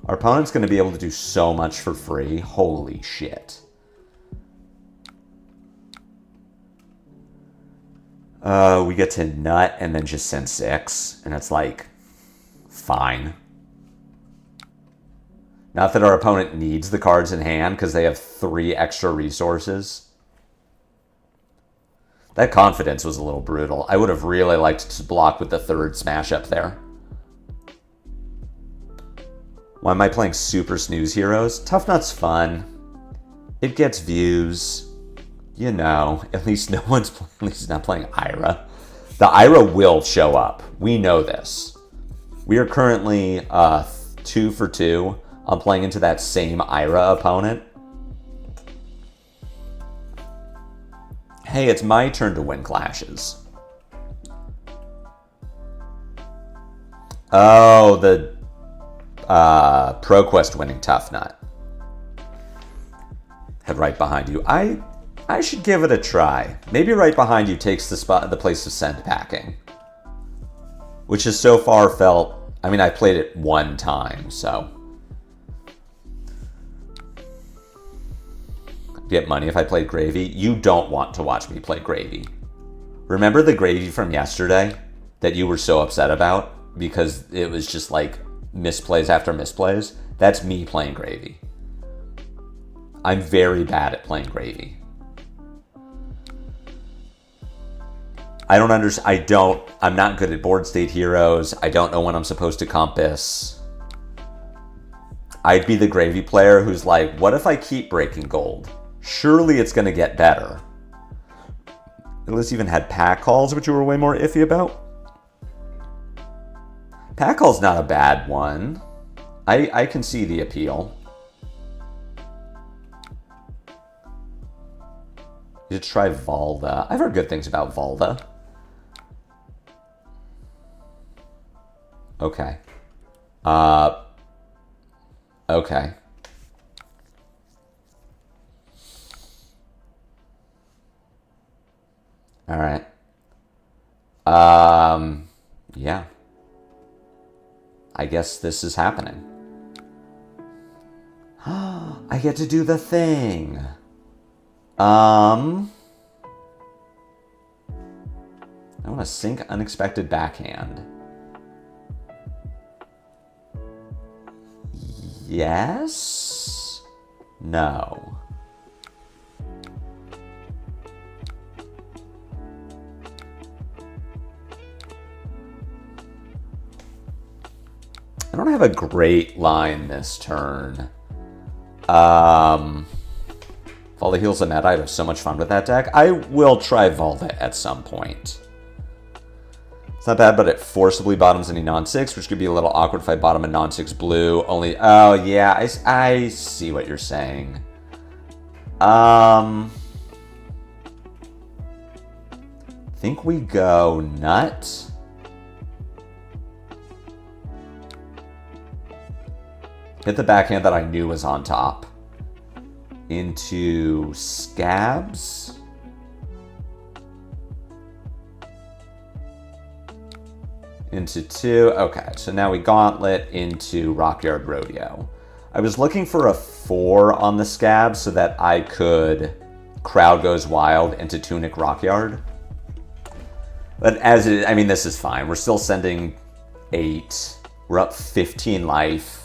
Our opponent's going to be able to do so much for free. Holy shit. We get to nut and then just send 6, and it's like, fine. Not that our opponent needs the cards in hand because they have 3 extra resources. That confidence was a little brutal. I would have really liked to block with the 3rd smash up there. Why am I playing Super Snooze Heroes? Toughnut's fun. It gets views. You know, at least not playing Ira. The Ira will show up. We know this. We are currently 2 for 2 on playing into that same Ira opponent. Hey, it's my turn to win clashes. Oh, the ProQuest winning Toughnut. Head right behind you. I should give it a try. Maybe right behind you takes the place of send packing. Which has so far felt... I mean, I played it 1 time, so... Get money if I played Gravy. You don't want to watch me play Gravy. Remember the Gravy from yesterday that you were so upset about because it was just like misplays after misplays? That's me playing Gravy. I'm very bad at playing Gravy. I'm not good at board state heroes. I don't know when I'm supposed to compass. I'd be the Gravy player who's like, what if I keep breaking gold? Surely it's going to get better. This even had pack calls, which you were way more iffy about. Pack call's not a bad one. I can see the appeal. You should try Valda. I've heard good things about Valda. Okay. Okay. All right. Yeah. I guess this is happening. I get to do the thing. I want to sink unexpected backhand. Yes? No. I don't have a great line this turn. Volda heals a net. I'd have so much fun with that deck. I will try Volda at some point. It's not bad, but it forcibly bottoms any non-6, which could be a little awkward if I bottom a non-6 blue. Only, oh yeah, I see what you're saying. Think we go nut. Hit the backhand that I knew was on top. Into scabs. Into 2. Okay, so now we gauntlet into Rockyard Rodeo. I was looking for a 4 on the scabs so that I could Crowd Goes Wild into Tunic Rockyard. But as it, I mean, this is fine. We're still sending 8. We're up 15 life.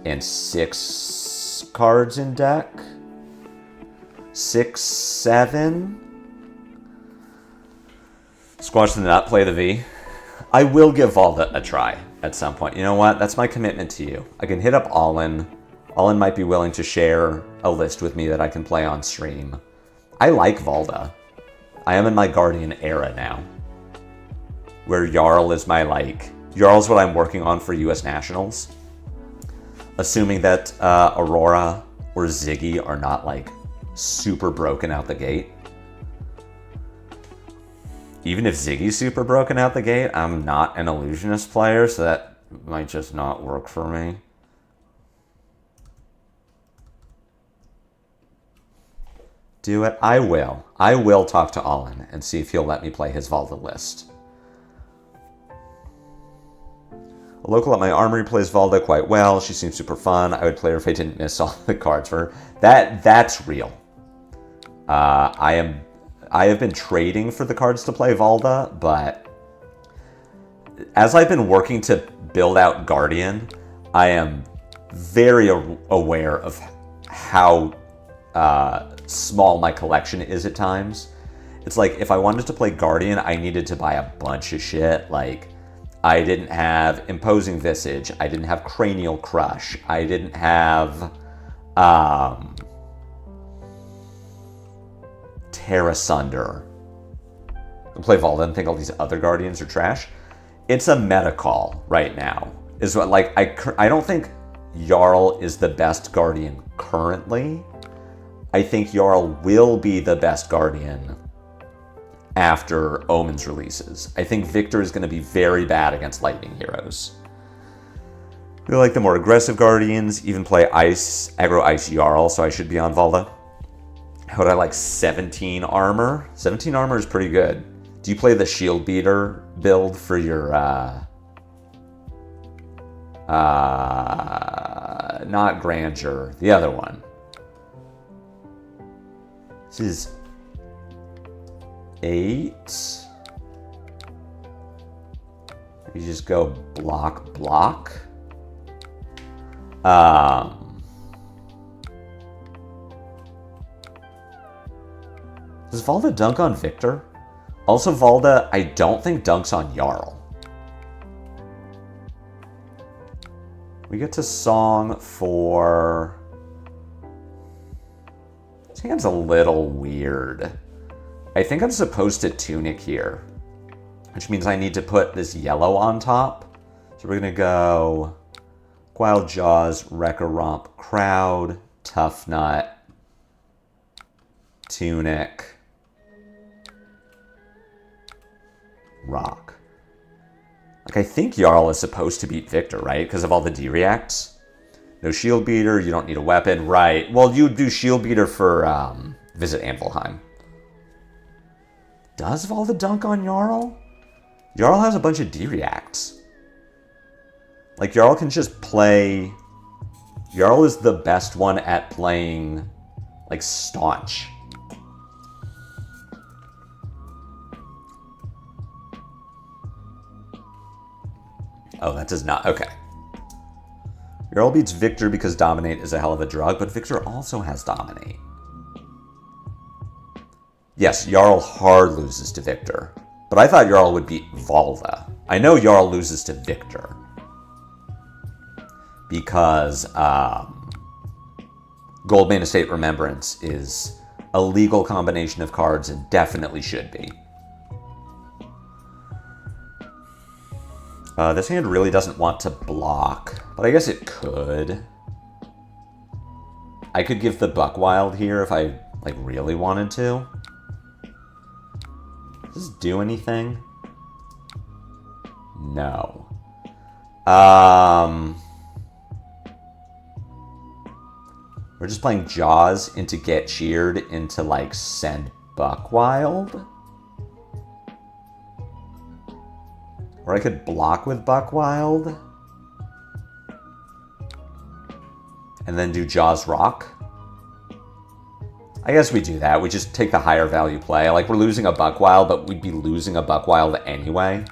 And 6 cards in deck. 6, 7. Squash the nut, play the V. I will give Volda a try at some point. You know what? That's my commitment to you. I can hit up Allin. Allin might be willing to share a list with me that I can play on stream. I like Volda. I am in my Guardian era now. Where Jarl is my, like... Jarl's what I'm working on for US Nationals. Assuming that Aurora or Ziggy are not, like, super broken out the gate. Even if Ziggy's super broken out the gate, I'm not an Illusionist player, so that might just not work for me. Do it? I will. I will talk to Allin and see if he'll let me play his Volda list. A local at my armory plays Volda quite well. She seems super fun. I would play her if I didn't miss all the cards for her. That's real. I have been trading for the cards to play Volda, but as I've been working to build out Guardian, I am very aware of how small my collection is at times. It's like if I wanted to play Guardian, I needed to buy a bunch of shit. Like, I didn't have Imposing Visage. I didn't have Cranial Crush. I didn't have Tear Asunder. I play Volda and think all these other Guardians are trash. It's a meta call right now. Is what, like, I don't think Jarl is the best Guardian currently. I think Jarl will be the best Guardian after Omens releases. I think Victor is going to be very bad against Lightning Heroes. We like the more aggressive Guardians, even play Ice, aggro Ice Jarl, so I should be on Volda. How would I like 17 armor? 17 armor is pretty good. Do you play the Shield Beater build for your, not Grandeur, the other one? This is 8. You just go block, block. Does Volda dunk on Victor? Also, Volda, I don't think dunks on Jarl. We get to Song for... This hand's a little weird. I think I'm supposed to Tunic here, which means I need to put this yellow on top. So we're going to go Wild Jaws, Wrecker Romp, Crowd, Toughnut, Tunic, Rock. Like, I think Jarl is supposed to beat Victor, right? Because of all the D-reacts. No shield beater, you don't need a weapon. Right. Well, you do shield beater for Visit Anvilheim. Does Valda dunk on Jarl? Jarl has a bunch of D-reacts. Like, Jarl can just play... Jarl is the best one at playing, like, Staunch. Oh, that does not... Okay. Jarl beats Victor because Dominate is a hell of a drug, but Victor also has Dominate. Yes, Jarl hard loses to Victor. But I thought Jarl would beat Valda. I know Jarl loses to Victor. Because Goldmane Estate Remembrance is a legal combination of cards and definitely should be. This hand really doesn't want to block, but I guess it could. I could give the Buckwild here if I like really wanted to. Does this do anything? No. We're just playing Jaws into get cheered into like send Buckwild. Or I could block with Buckwild. And then do Jaws Rock. I guess we do that. We just take the higher value play. Like, we're losing a Buckwild, but we'd be losing a Buckwild anyway.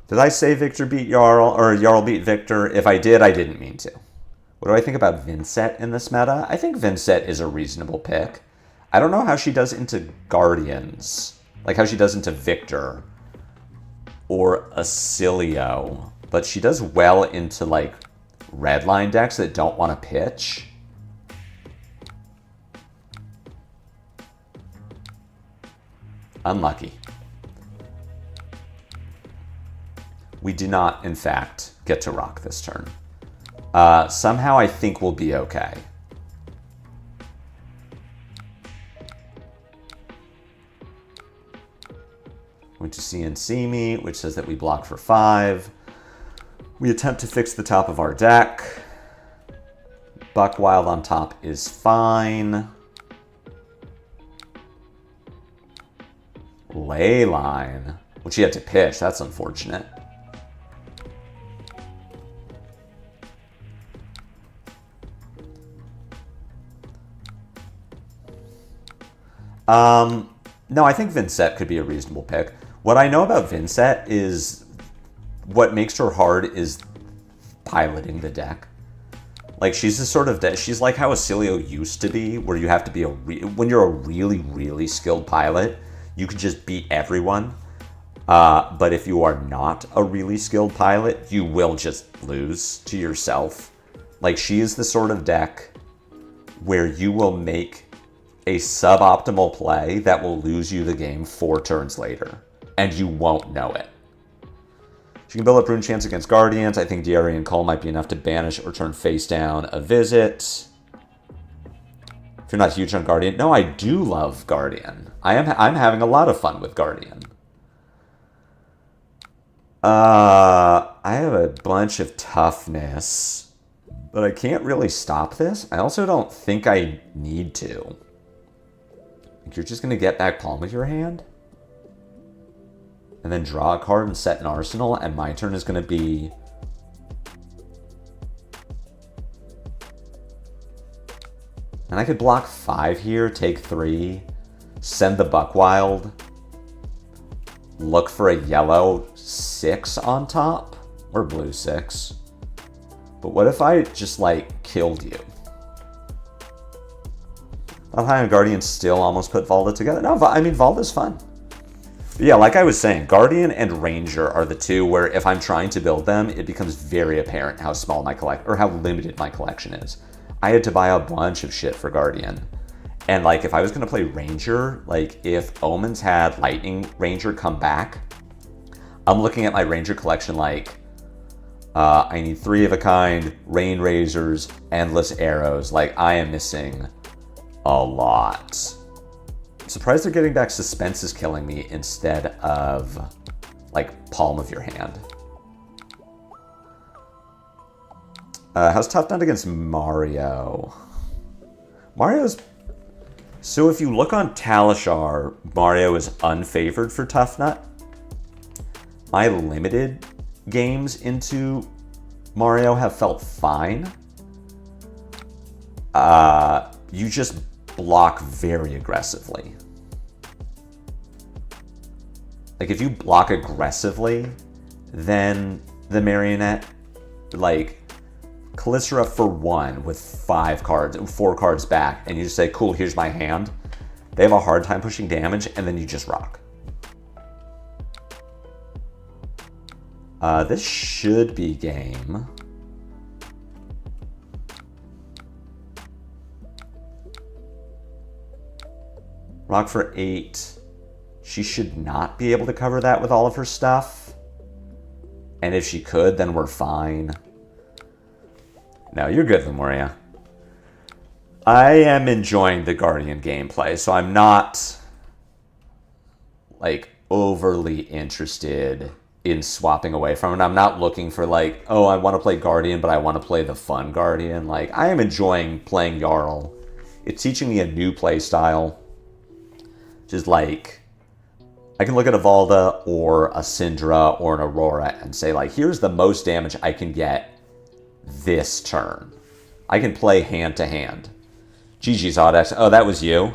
Did I say Victor beat Jarl, or Jarl beat Victor? If I did, I didn't mean to. What do I think about Vincent in this meta? I think Vincent is a reasonable pick. I don't know how she does into Guardians. Like how she does into Victor. Or Acilio. But she does well into like redline decks that don't want to pitch. Unlucky. We do not, in fact, get to rock this turn. Somehow I think we'll be okay. Went to CNC me, which says that we block for 5. We attempt to fix the top of our deck. Buckwild on top is fine. Leyline, which he had to pitch. That's unfortunate. No, I think Vincent could be a reasonable pick. What I know about Vincent is what makes her hard is piloting the deck. Like, she's the sort of deck, she's like how Acilio used to be, where you have to be when you're a really, really skilled pilot, you can just beat everyone. But if you are not a really skilled pilot, you will just lose to yourself. Like, she is the sort of deck where you will make a suboptimal play that will lose you the game 4 turns later, and you won't know it. She can build up Rune Chance against Guardians. I think Diarian Call might be enough to banish or turn face down a Visit. If you're not huge on Guardian, no, I do love Guardian. I'm having a lot of fun with Guardian. I have a bunch of toughness, but I can't really stop this. I also don't think I need to. You're just going to get back palm with your hand? And then draw a card and set an arsenal, and my turn is going to be... And I could block 5 here, take 3, send the Buckwild, look for a yellow 6 on top, or blue 6. But what if I just, like, killed you? Valheim and Guardian still almost put Valda together. No, I mean, Valda's fun. But yeah, like I was saying, Guardian and Ranger are the two where if I'm trying to build them, it becomes very apparent how small my or how limited my collection is. I had to buy a bunch of shit for Guardian. And like, if I was going to play Ranger, like if Omens had Lightning Ranger come back, I'm looking at my Ranger collection like, I need 3 of a kind, Rain Razors, Endless Arrows. Like, I am missing a lot. Surprised they're getting back Suspense is Killing Me instead of, like, palm of your hand. How's Toughnut against Mario? Mario's... So if you look on Talishar, Mario is unfavored for Toughnut. My limited games into Mario have felt fine. You just block very aggressively. Like, if you block aggressively, then the marionette, like, Calycera for 1 with 4 cards back, and you just say, cool, here's my hand. They have a hard time pushing damage, and then you just rock. This should be game. Rock for 8. She should not be able to cover that with all of her stuff. And if she could, then we're fine. No, you're good, Lemuria. I am enjoying the Guardian gameplay, so I'm not, like, overly interested in swapping away from it. I'm not looking for, like, oh, I want to play Guardian, but I want to play the fun Guardian. Like, I am enjoying playing Jarl. It's teaching me a new play style. Just like, I can look at a Valda or a Syndra or an Aurora and say, like, here's the most damage I can get this turn. I can play hand to hand. GG's Audex. Oh, that was you?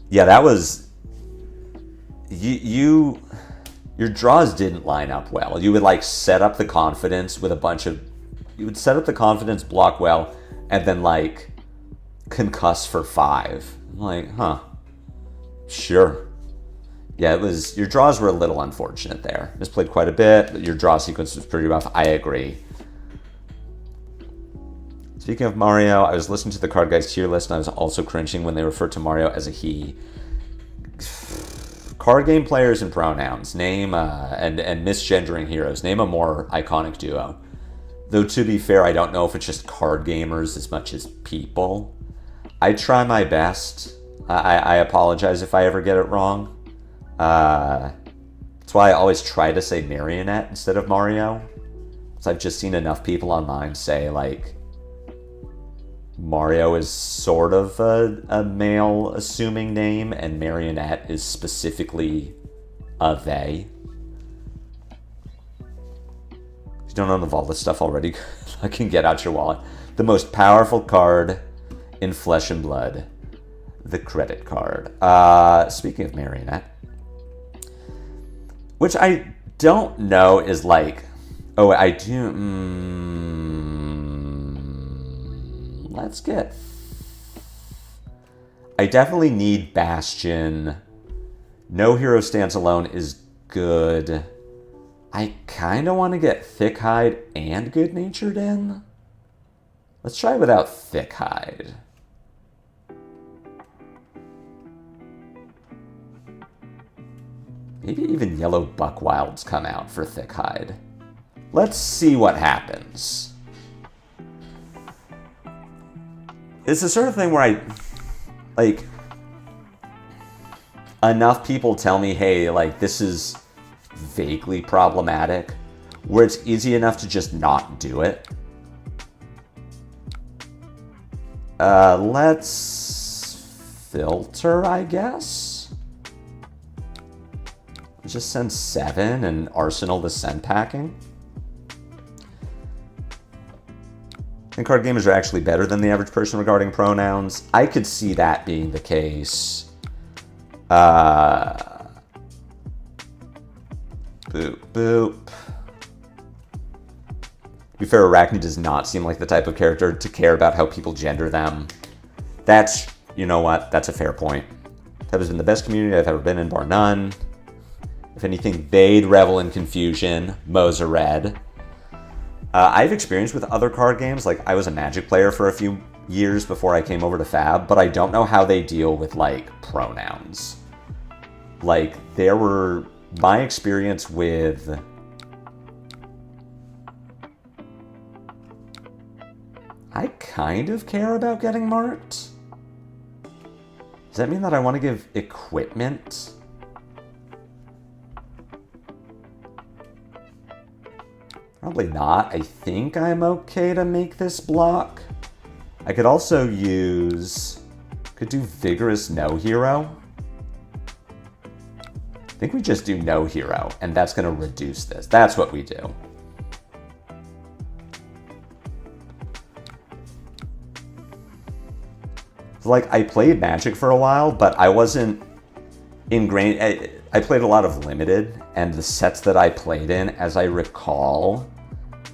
Yeah, that was... Your draws didn't line up well. You would, like, set up the confidence with a bunch of... You would set up the confidence, block well, and then, like, concuss for 5. I'm like, huh. Sure. Yeah, it was... Your draws were a little unfortunate there. Misplayed quite a bit, but your draw sequence was pretty rough. I agree. Speaking of Mario, I was listening to the Card Guys tier list, and I was also cringing when they referred to Mario as a he. Card game players and pronouns. Name, and misgendering heroes. Name a more iconic duo. Though, to be fair, I don't know if it's just card gamers as much as people. I try my best. I apologize if I ever get it wrong. That's why I always try to say Marionette instead of Mario. Because I've just seen enough people online say, like, Mario is sort of a male assuming name, and Marionette is specifically a they. If you don't own the Valda stuff already, I can get out your wallet. The most powerful card in Flesh and Blood. The credit card. Speaking of Marionette, which I don't know is like, oh, I do. Let's get... I definitely need Bastion. No Hero Stands Alone is good. I kind of want to get Thick Hide and Good Natured in. Let's try without Thick Hide. Maybe even Yellow Buckwilds come out for Thick Hide. Let's see what happens. It's the sort of thing where I, like, enough people tell me, hey, like, this is vaguely problematic, where it's easy enough to just not do it. Let's filter, I guess. Just send 7 and arsenal the send packing. And card gamers are actually better than the average person regarding pronouns. I could see that being the case. Boop, boop. To be fair, Arakni does not seem like the type of character to care about how people gender them. That's, you know what, that's a fair point. That has been the best community I've ever been in, bar none. If anything, they'd revel in confusion. Mo's a red. I've experienced with other card games, like I was a Magic player for a few years before I came over to Fab, but I don't know how they deal with, like, pronouns. Like, there were... My experience with... I kind of care about getting marked. Does that mean that I want to give equipment? Probably not. I think I'm okay to make this block. I could also use... Could do Vigorous No Hero. I think we just do No Hero, and that's going to reduce this. That's what we do. Like, I played Magic for a while, but I wasn't ingrained. I played a lot of Limited, and the sets that I played in, as I recall,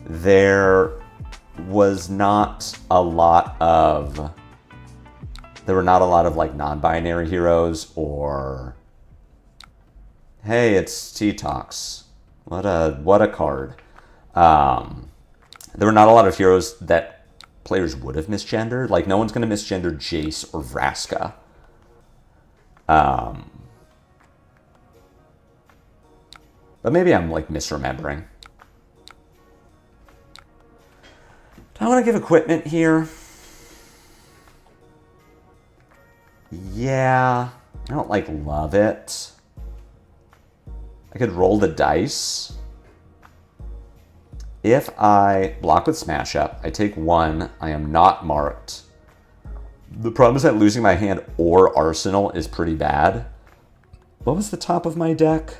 there was not a lot of... There were not a lot of, like, non-binary heroes, or... Hey, it's T-Tox. What a card. There were not a lot of heroes that players would have misgendered. Like, no one's going to misgender Jace or Vraska. But maybe I'm, like, misremembering. Do I want to give equipment here? Yeah. I don't, like, love it. I could roll the dice. If I block with Smash Up, I take 1. I am not marked. The problem is that losing my hand or arsenal is pretty bad. What was the top of my deck?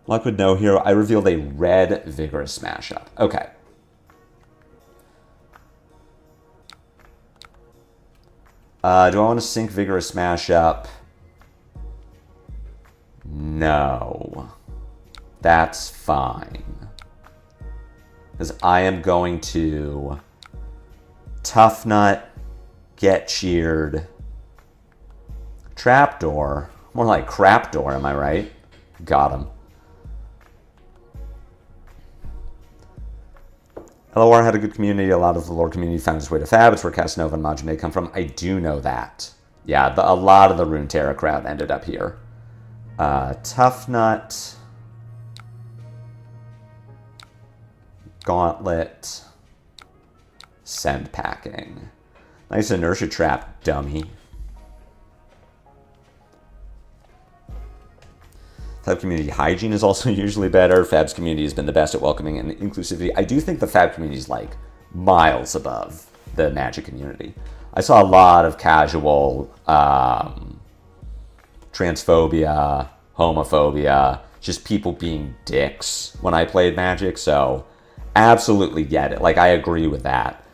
Luck with No Hero. I revealed a red Vigorous Smash Up. Okay. Do I want to sink Vigorous Smash Up? No. That's fine. Because I am going to Toughnut, get cheered, Trapdoor. More like Crapdoor, am I right? Got him. LOR had a good community. A lot of the lore community found its way to Fab. It's where Casanova and Majime come from. I do know that. Yeah, a lot of the Runeterra crowd ended up here. Toughnut. Gauntlet. Send packing. Nice inertia trap, dummy. Fab community hygiene is also usually better. Fab's community has been the best at welcoming and inclusivity. I do think the Fab community is like miles above the Magic community. I saw a lot of casual transphobia, homophobia, just people being dicks when I played Magic, so absolutely get it. Like, I agree with that.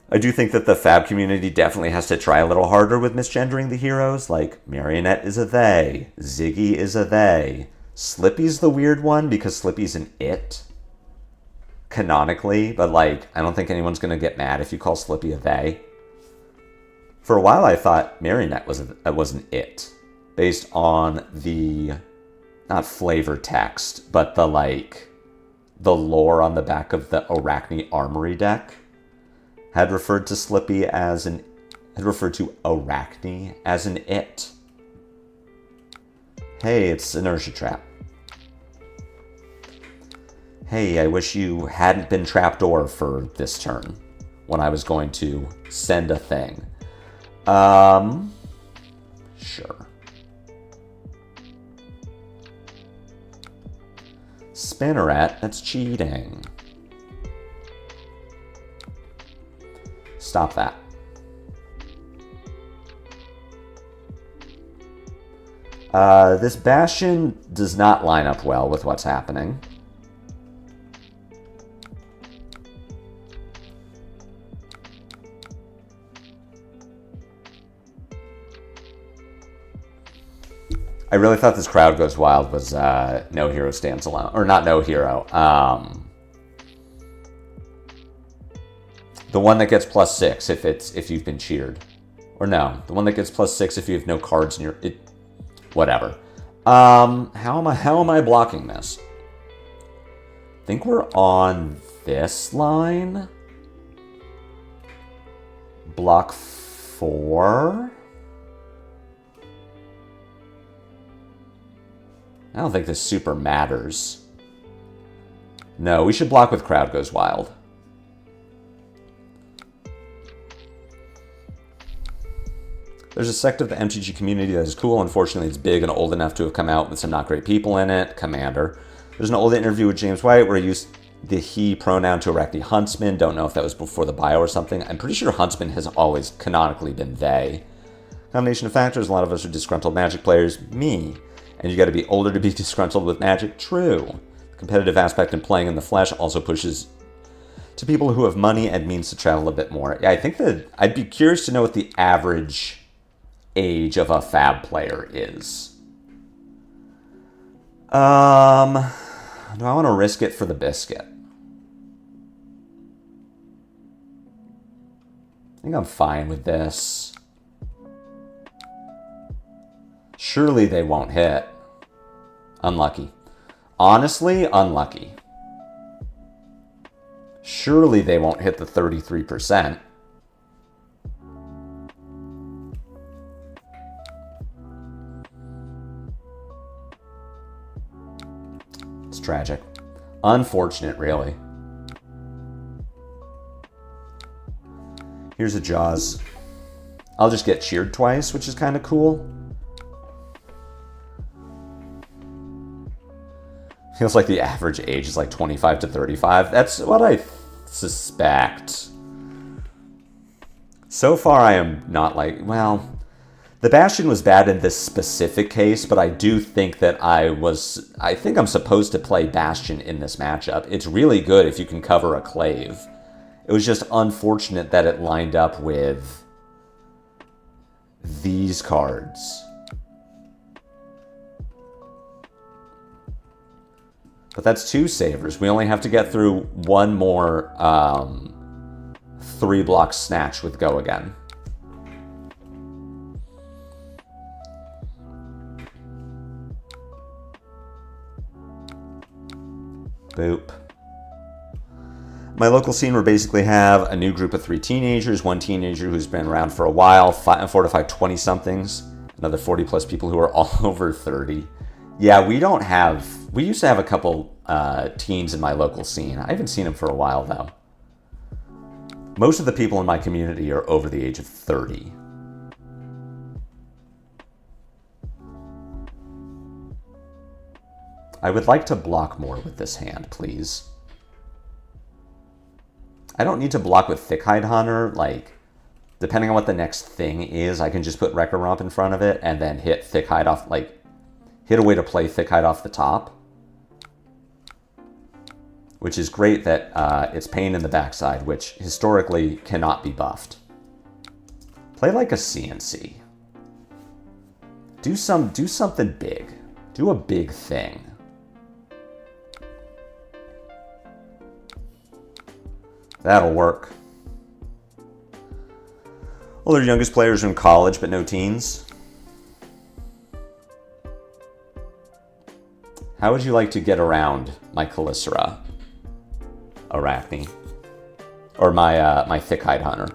I do think that the Fab community definitely has to try a little harder with misgendering the heroes. Like, Marionette is a they. Ziggy is a they. Slippy's the weird one because Slippy's an it, canonically. But, like, I don't think anyone's going to get mad if you call Slippy a they. For a while, I thought Marionette was an it, based on the, not flavor text, but the, like, the lore on the back of the Arakni Armory deck. Had referred to Slippy as an... Had referred to Arakni as an it. Hey, it's Inertia Trap. Hey, I wish you hadn't been Trapdoor for this turn when I was going to send a thing. Sure. Spinneret, that's cheating. Stop that. This Bastion does not line up well with what's happening. I really thought this Crowd Goes Wild was No Hero Stands Alone. Or not No Hero. The one that gets +6 if you've been cheered. Or no, the one that gets +6 if you have no cards in your... Whatever. How am I blocking this? I think we're on this line. Block 4. I don't think this super matters. No, we should block with Crowd Goes Wild. There's a sect of the MTG community that is cool. Unfortunately, it's big and old enough to have come out with some not great people in it. Commander. There's an old interview with James White where he used the he pronoun to Arakni Huntsman. Don't know if that was before the bio or something. I'm pretty sure Huntsman has always canonically been they. Combination of factors. A lot of us are disgruntled Magic players. Me. And you got to be older to be disgruntled with Magic. True. The competitive aspect in playing in the flesh also pushes to people who have money and means to travel a bit more. Yeah, I think that I'd be curious to know what the average age of a Fab player is. Do I want to risk it for the biscuit? I think I'm fine with this. Surely they won't hit. Unlucky. Honestly, unlucky. Surely they won't hit the 33%. It's tragic. Unfortunate, really. Here's a Jaws. I'll just get cheered twice, which is kind of cool. Feels like the average age is like 25 to 35. That's what I suspect. So far, I am not like, well, the Bastion was bad in this specific case, but I do think that I think I'm supposed to play Bastion in this matchup. It's really good if you can cover a Clave. It was just unfortunate that it lined up with these cards. But that's 2 savers. We only have to get through one more 3-block snatch with Go Again. Boop. My local scene will basically have a new group of 3 teenagers, 1 teenager who's been around for a while, 4 to 5 20-somethings, another 40-plus people who are all over 30. Yeah, we don't have... We used to have a couple teens in my local scene. I haven't seen them for a while, though. Most of the people in my community are over the age of 30. I would like to block more with this hand, please. I don't need to block with Thickhide Hunter. Like, depending on what the next thing is, I can just put Wrecker Romp in front of it and then hit Thickhide off, like, hit a way to play Thickhide off the top. Which is great that it's pain in the backside, which historically cannot be buffed. Play like a CNC. Do something big. Do a big thing. That'll work. Well, their youngest players are in college, but no teens. How would you like to get around my Calicera, Arakni, or my Thickhide Hunter?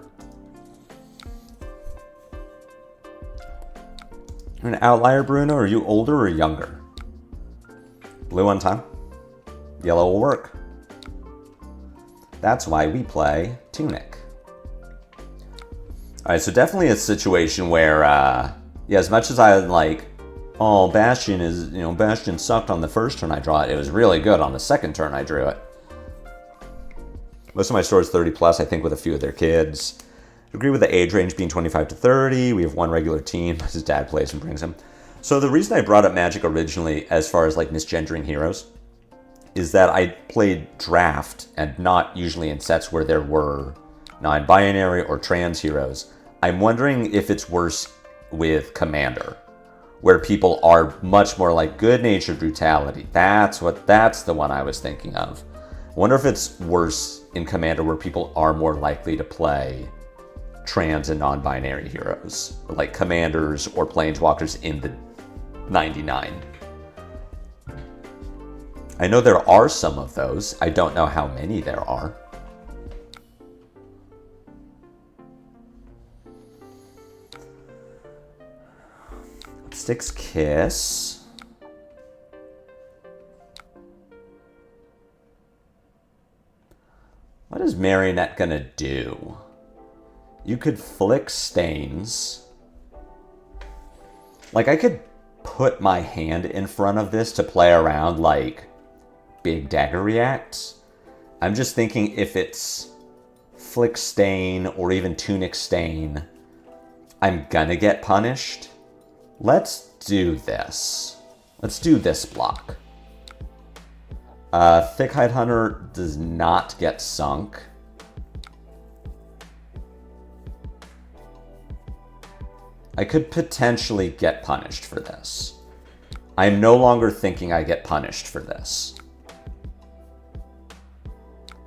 You're an outlier, Bruno. Are you older or younger? Blue on time. Yellow will work. That's why we play Tunic. All right, so definitely a situation where, yeah, as much as I like, oh, Bastion is, you know, Bastion sucked on the first turn I draw it. It was really good on the second turn I drew it. Most of my store is 30 plus, I think, with a few of their kids. I agree with the age range being 25 to 30. We have 1 regular teen, but his dad plays and brings him. So the reason I brought up Magic originally, as far as like misgendering heroes, is that I played draft and not usually in sets where there were non-binary or trans heroes. I'm wondering if it's worse with Commander, where people are much more like good-natured brutality. That's the one I was thinking of. I wonder if it's worse in Commander, where people are more likely to play trans and non-binary heroes, like commanders or planeswalkers in the 99. I know there are some of those. I don't know how many there are. Styx Kiss. What is Marionette gonna do? You could flick Stains. Like, I could put my hand in front of this to play around, like, big dagger reacts. I'm just thinking if it's Flick Stain or even Tunic Stain, I'm gonna get punished. Let's do this. Let's do this block. Thick Hide Hunter does not get sunk. I could potentially get punished for this. I'm no longer thinking I get punished for this.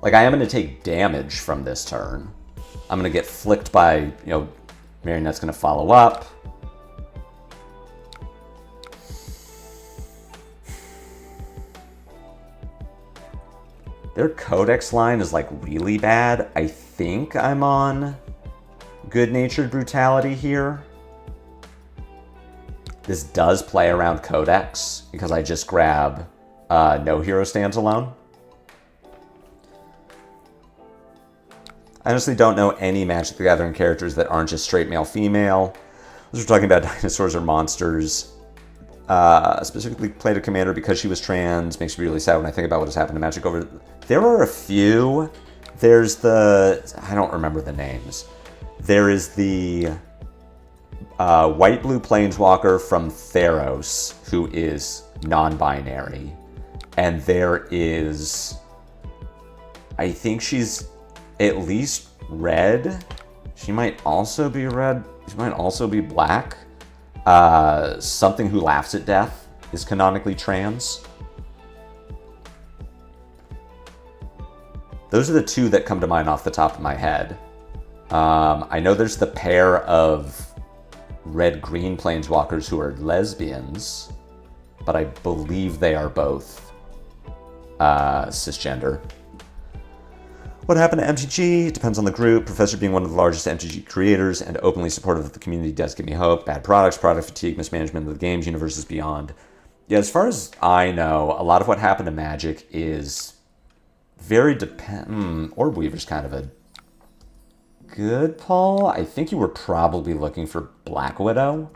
Like, I am going to take damage from this turn. I'm going to get flicked by, you know, Marionette's going to follow up. Their Codex line is, like, really bad. I think I'm on Good-Natured Brutality here. This does play around Codex, because I just grab No Hero Stands Alone. I honestly don't know any Magic the Gathering characters that aren't just straight male-female. As we're talking about dinosaurs or monsters. Specifically played a commander because she was trans. Makes me really sad when I think about what has happened to Magic over... There are a few. There's the... I don't remember the names. There is the white-blue planeswalker from Theros, who is non-binary. And there is... I think she's at least red. She might also be red. She might also be black. Something Who Laughs at Death is canonically trans. Those are the two that come to mind off the top of my head. I know there's the pair of red-green planeswalkers who are lesbians, but I believe they are both cisgender. What happened to MTG? Depends on the group. Professor being one of the largest MTG creators and openly supportive of the community does give me hope. Bad products, product fatigue, mismanagement of the games, universes beyond. Yeah, as far as I know, a lot of what happened to Magic is very Orb Weaver's kind of a good pull. I think you were probably looking for Black Widow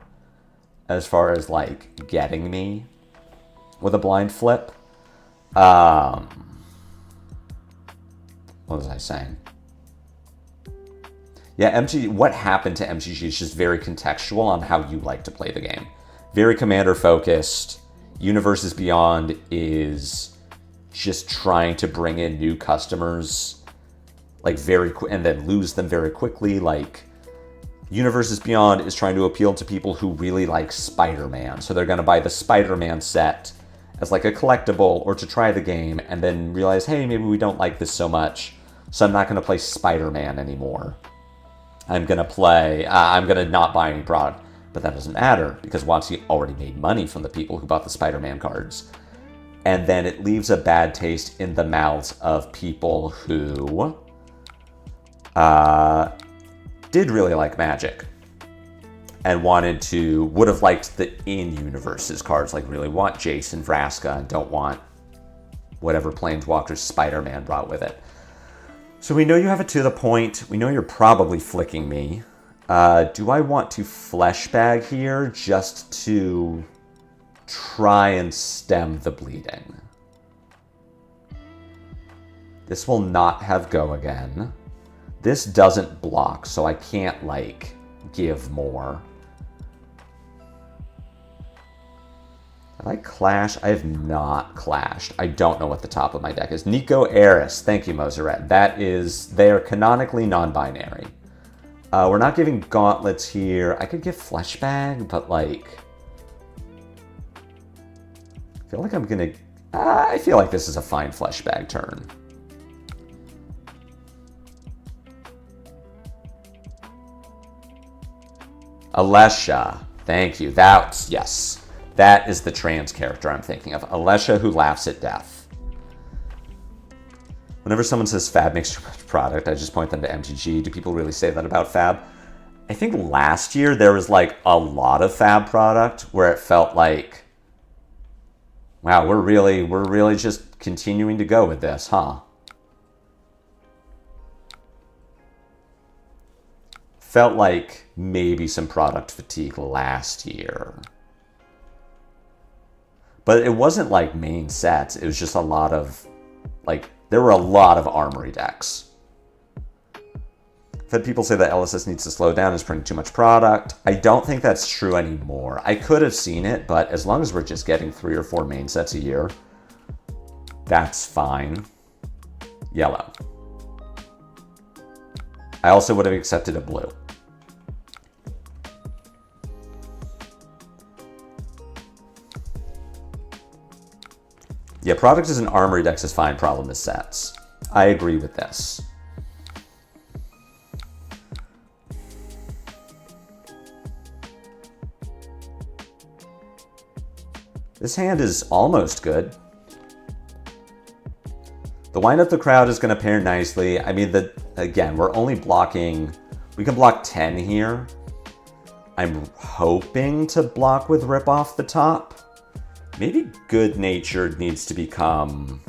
as far as, like, getting me with a blind flip. What was I saying? Yeah, what happened to MTG is just very contextual on how you like to play the game. Very commander-focused. Universes Beyond is just trying to bring in new customers, like, and then lose them very quickly. Like, Universes Beyond is trying to appeal to people who really like Spider-Man. So they're going to buy the Spider-Man set as, like, a collectible or to try the game and then realize, hey, maybe we don't like this so much. So I'm not going to play Spider-Man anymore. I'm going to not buy any product. But that doesn't matter, because WotC already made money from the people who bought the Spider-Man cards. And then it leaves a bad taste in the mouths of people who did really like Magic. And would have liked the in-universes cards, like really want Jason Vraska and don't want whatever Planeswalker Spider-Man brought with it. So we know you have it to the point. We know you're probably flicking me. Do I want to flesh bag here just to try and stem the bleeding? This will not have go again. This doesn't block, so I can't, like, give more. Have I clashed? I have not clashed. I don't know what the top of my deck is. Nico Eris. Thank you, Mozart. They are canonically non-binary. We're not giving gauntlets here. I could give Fleshbag, but, like, I feel like I'm gonna... I feel like this is a fine Fleshbag turn. Alesha. Thank you. Yes. That is the trans character I'm thinking of. Alesha Who Laughs at Death. Whenever someone says Fab makes too much product, I just point them to MTG. Do people really say that about Fab? I think last year there was, like, a lot of Fab product where it felt like, wow, we're really just continuing to go with this, huh? Felt like maybe some product fatigue last year. But it wasn't like main sets. It was just a lot of, like, there were a lot of Armory decks. I've had people say that LSS needs to slow down, is printing too much product. I don't think that's true anymore. I could have seen it, but as long as we're just getting 3 or 4 main sets a year, that's fine. Yellow. I also would have accepted a blue. Yeah, product as an Armory decks is fine, problem is sets. I agree with this. This hand is almost good. The Wind Up the Crowd is going to pair nicely. I mean, again, we're only blocking... We can block 10 here. I'm hoping to block with Rip Off the Top. Maybe Good Natured needs to become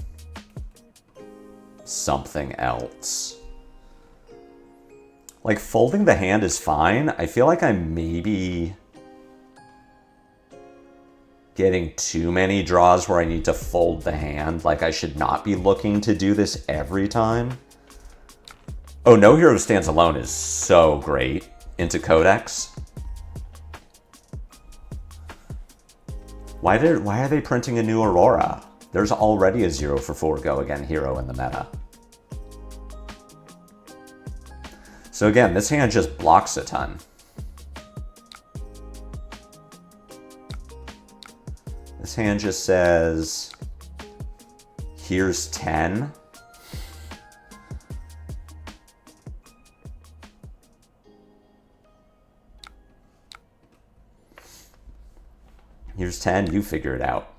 something else. Like, folding the hand is fine. I feel like I'm maybe getting too many draws where I need to fold the hand. Like, I should not be looking to do this every time. Oh, No Hero Stands Alone is so great into Codex. Why are they printing a new Aurora? There's already a 0 for 4 Go Again hero in the meta. So again, this hand just blocks a ton. This hand just says, here's 10. Here's 10, you figure it out.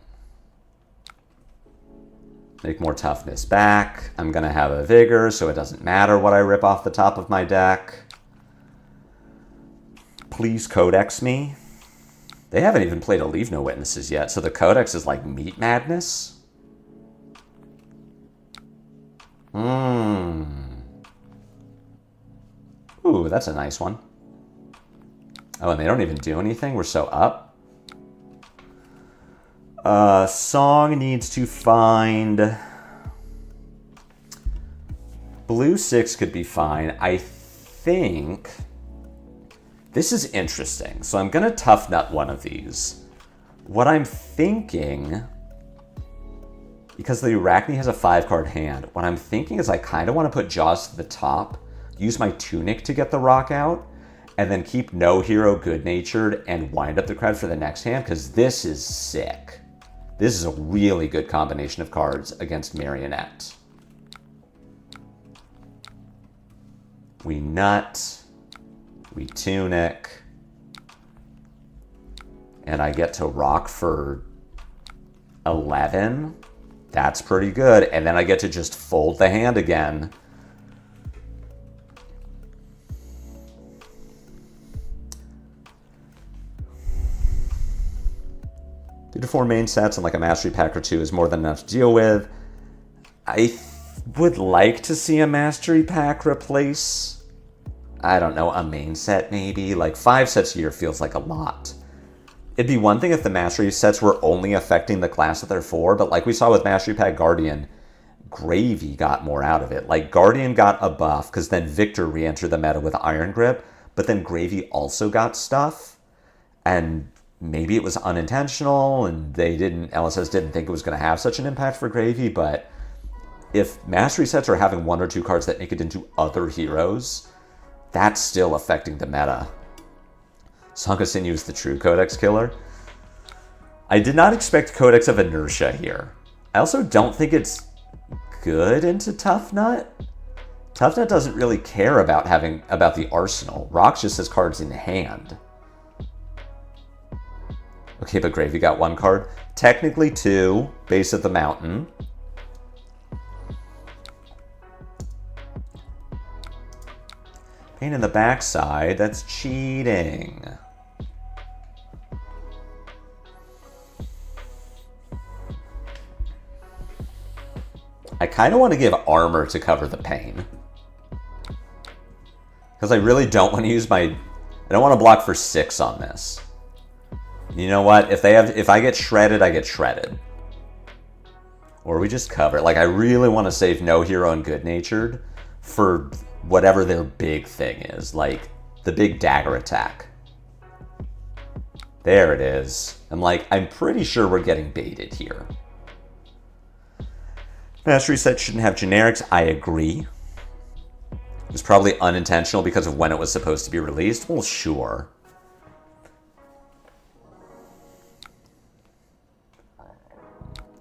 Make more toughness back. I'm gonna have a vigor, so it doesn't matter what I rip off the top of my deck. Please Codex me. They haven't even played a Leave No Witnesses yet, so the Codex is like meat madness. Ooh, that's a nice one. Oh, and they don't even do anything? We're so up. Song needs to find... Blue 6 could be fine. I think... This is interesting. So I'm going to Toughnut one of these. What I'm thinking... Because the Arakni has a 5-card hand, what I'm thinking is I kind of want to put Jaws to the top, use my Tunic to get the rock out, and then keep No Hero Good Natured and Wind Up the Crowd for the next hand, because this is sick. This is a really good combination of cards against Marionette. We Nut, we Tunic, and I get to rock for 11. That's pretty good. And then I get to just fold the hand again. 2 to 4 main sets and like a mastery pack or 2 is more than enough to deal with. I would like to see a mastery pack replace, I don't know, a main set maybe. Like 5 sets a year feels like a lot. It'd be one thing if the mastery sets were only affecting the class that they're for, but like we saw with Mastery Pack Guardian, Gravy got more out of it. Like Guardian got a buff because then Victor re-entered the meta with Iron Grip, but then Gravy also got stuff, and maybe it was unintentional and LSS didn't think it was going to have such an impact for Gravy, but if mastery sets are having 1 or 2 cards that make it into other heroes, that's still affecting the meta. Song of Sinew is the true Codex killer. I did not expect Codex of Inertia here. I also don't think it's good into Toughnut. Toughnut doesn't really care about the arsenal. Rox just has cards in hand. Okay, but Gravy got 1 card. Technically 2, Base of the Mountain. Pain in the backside, that's cheating. I kind of want to give armor to cover the pain. Because I really don't want to use I don't want to block for 6 on this. You know what? If I get shredded, I get shredded. Or we just cover. Like, I really want to save No Hero and Good Natured for whatever their big thing is. Like, the big dagger attack. There it is. I'm pretty sure we're getting baited here. Mastery set shouldn't have generics. I agree. It was probably unintentional because of when it was supposed to be released. Well, sure.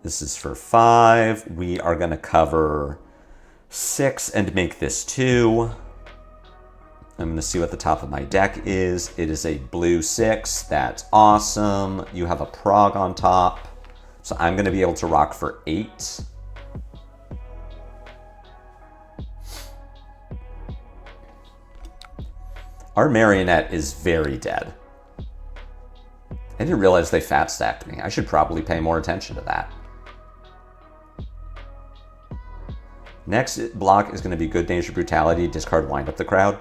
This is for 5. We are going to cover 6 and make this 2. I'm going to see what the top of my deck is. It is a blue 6. That's awesome. You have a prog on top. So I'm going to be able to rock for 8. Our marionette is very dead. I didn't realize they fat stacked me. I should probably pay more attention to that. Next block is going to be Good Natured Brutality. Discard Wind Up the Crowd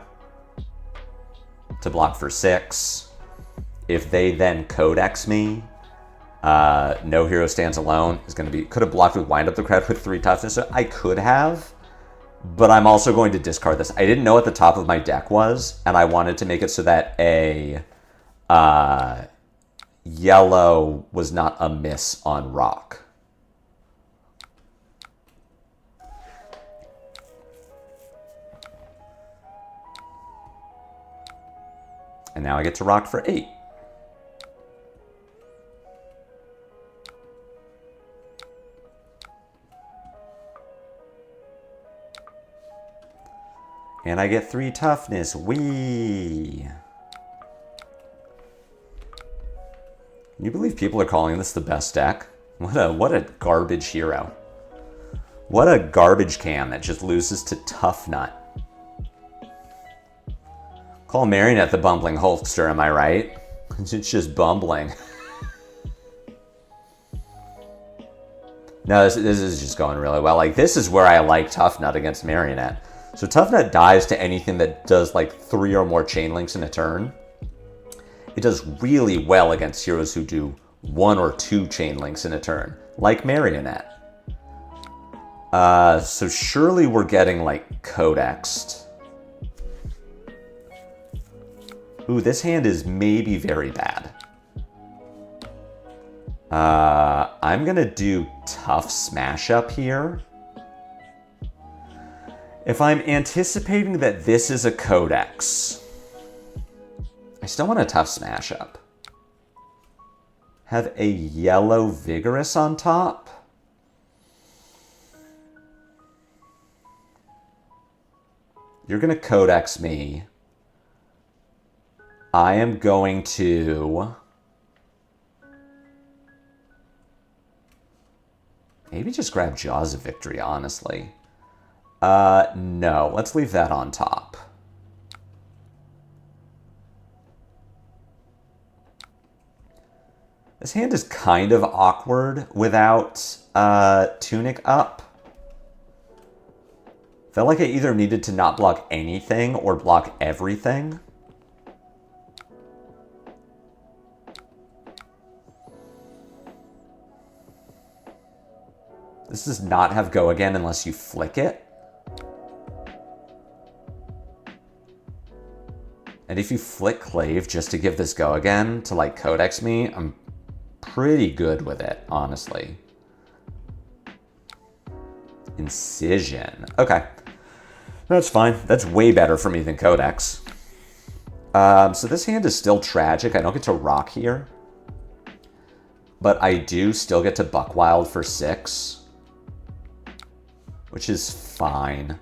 to block for 6. If they then Codex me, No Hero Stands Alone is going to be... Could have blocked with Wind Up the Crowd with 3 toughness. So I could have, but I'm also going to discard this. I didn't know what the top of my deck was, and I wanted to make it so that a yellow was not a miss on rock. And now I get to rock for 8. And I get 3 toughness. Whee! Can you believe people are calling this the best deck? What a garbage hero. What a garbage can that just loses to Toughnut. Call Marionette the bumbling Hulkster, am I right? It's just bumbling. No, this is just going really well. Like, this is where I like Toughnut against Marionette. So Toughnut dies to anything that does like 3 or more chain links in a turn. It does really well against heroes who do 1 or 2 chain links in a turn, like Marionette. So surely we're getting like Codexed. Ooh, this hand is maybe very bad. I'm gonna do Tough Smash Up here. If I'm anticipating that this is a Codex, I still want a Tough Smash Up. Have a yellow Vigorous on top. You're gonna Codex me. I am going to maybe just grab Jaws of Victory, honestly. No, let's leave that on top. This hand is kind of awkward without Tunic up. Felt like I either needed to not block anything or block everything. This does not have Go Again unless you flick it. And if you flick Clave just to give this Go Again to like Codex me, I'm pretty good with it, honestly. Incision. Okay. That's fine. That's way better for me than Codex. So this hand is still tragic. I don't get to rock here. But I do still get to Buckwild for 6. Which is fine.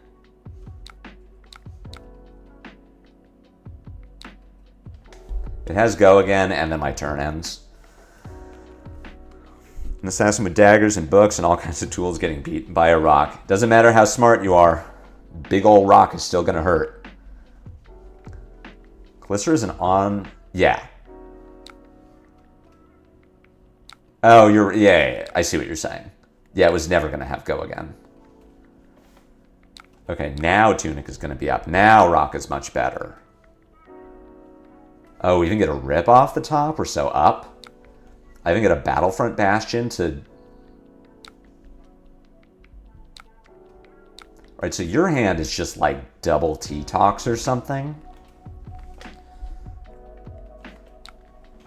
It has Go Again, and then my turn ends. An assassin with daggers and books and all kinds of tools getting beaten by a rock. Doesn't matter how smart you are. Big old rock is still going to hurt. Clyster is an on... Yeah. Oh, yeah, I see what you're saying. Yeah, it was never going to have Go Again. Okay, now Tunic is going to be up. Now Rock is much better. Oh, we even get a rip off the top? We're so up. I even get a Battlefront Bastion to... Right, so your hand is just like double T-Tox or something. So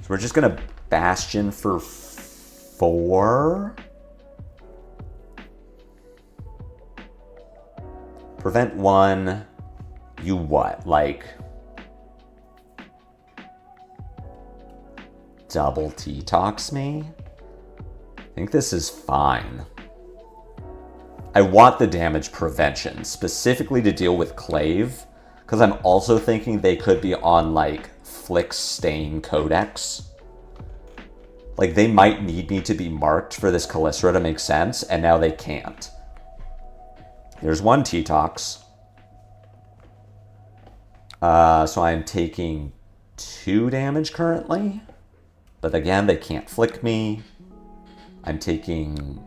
we're just gonna Bastion for 4. Prevent 1. You what? Like... double T-Tox me? I think this is fine. I want the damage prevention, specifically to deal with Clave, because I'm also thinking they could be on, like, Flick Stain Codex. Like, they might need me to be marked for this Calistro to make sense, and now they can't. There's 1 T-Tox. So I'm taking 2 damage currently. But again, they can't flick me. I'm taking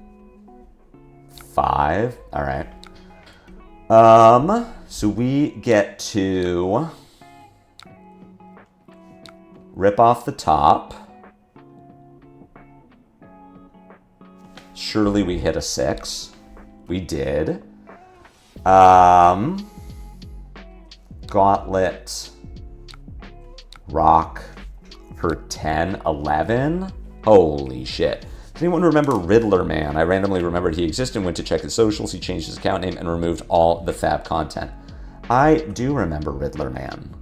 5. All right. So we get to rip off the top. Surely we hit a 6. We did. Gauntlet. Rock. For 10, 11? Holy shit. Does anyone remember Riddler Man? I randomly remembered he existed and went to check his socials. He changed his account name and removed all the Fab content. I do remember Riddler Man.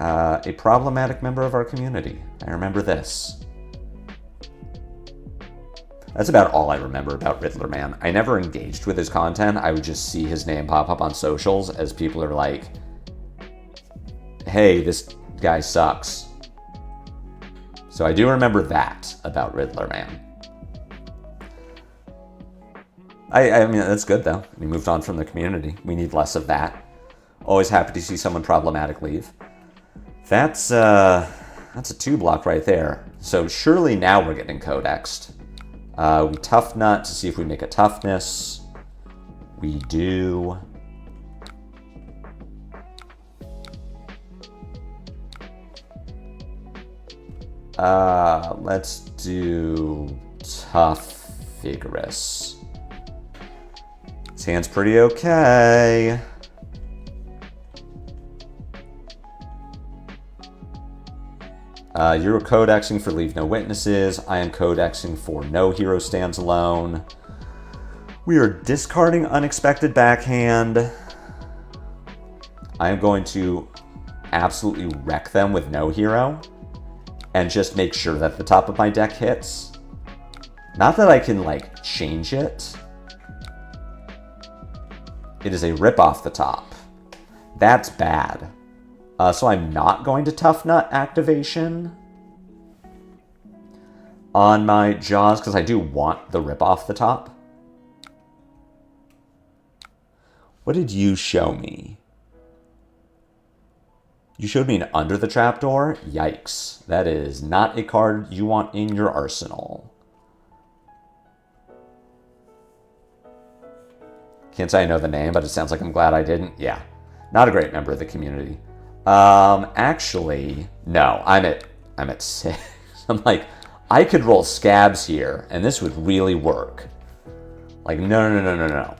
A problematic member of our community. I remember this. That's about all I remember about Riddler Man. I never engaged with his content. I would just see his name pop up on socials as people are like, hey, this guy sucks. So I do remember that about Riddler Man. I mean, that's good though. We moved on from the community. We need less of that. Always happy to see someone problematic leave. That's a 2 block right there. So surely now we're getting codexed. We Toughnut to see if we make a toughness. We do. Let's do tough vigorous. His hand's pretty okay. You're codexing for leave no witnesses. I am codexing for no hero stands alone. We are discarding unexpected backhand. I am going to absolutely wreck them with no hero. And just make sure that the top of my deck hits. Not that I can, like, change it. It is a rip off the top. That's bad. So I'm not going to Toughnut activation on my Jaws, because I do want the rip off the top. What did you show me? You showed me an Under the Trapdoor? Yikes. That is not a card you want in your arsenal. Can't say I know the name, but it sounds like I'm glad I didn't. Yeah. Not a great member of the community. Actually, no. I'm at 6. I'm like, I could roll scabs here, and this would really work. Like, no.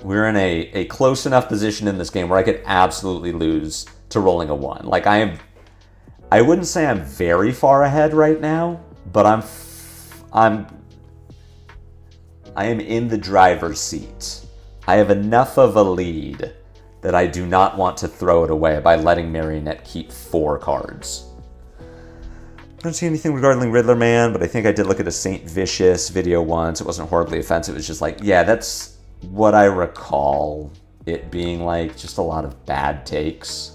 We're in a close enough position in this game where I could absolutely lose to rolling a 1. Like, I wouldn't say I'm very far ahead right now, but I am in the driver's seat. I have enough of a lead that I do not want to throw it away by letting Marionette keep 4 cards. I don't see anything regarding Riddler Man, but I think I did look at a Saint Vicious video once. It wasn't horribly offensive. It was just like, yeah, that's what I recall it being like, just a lot of bad takes.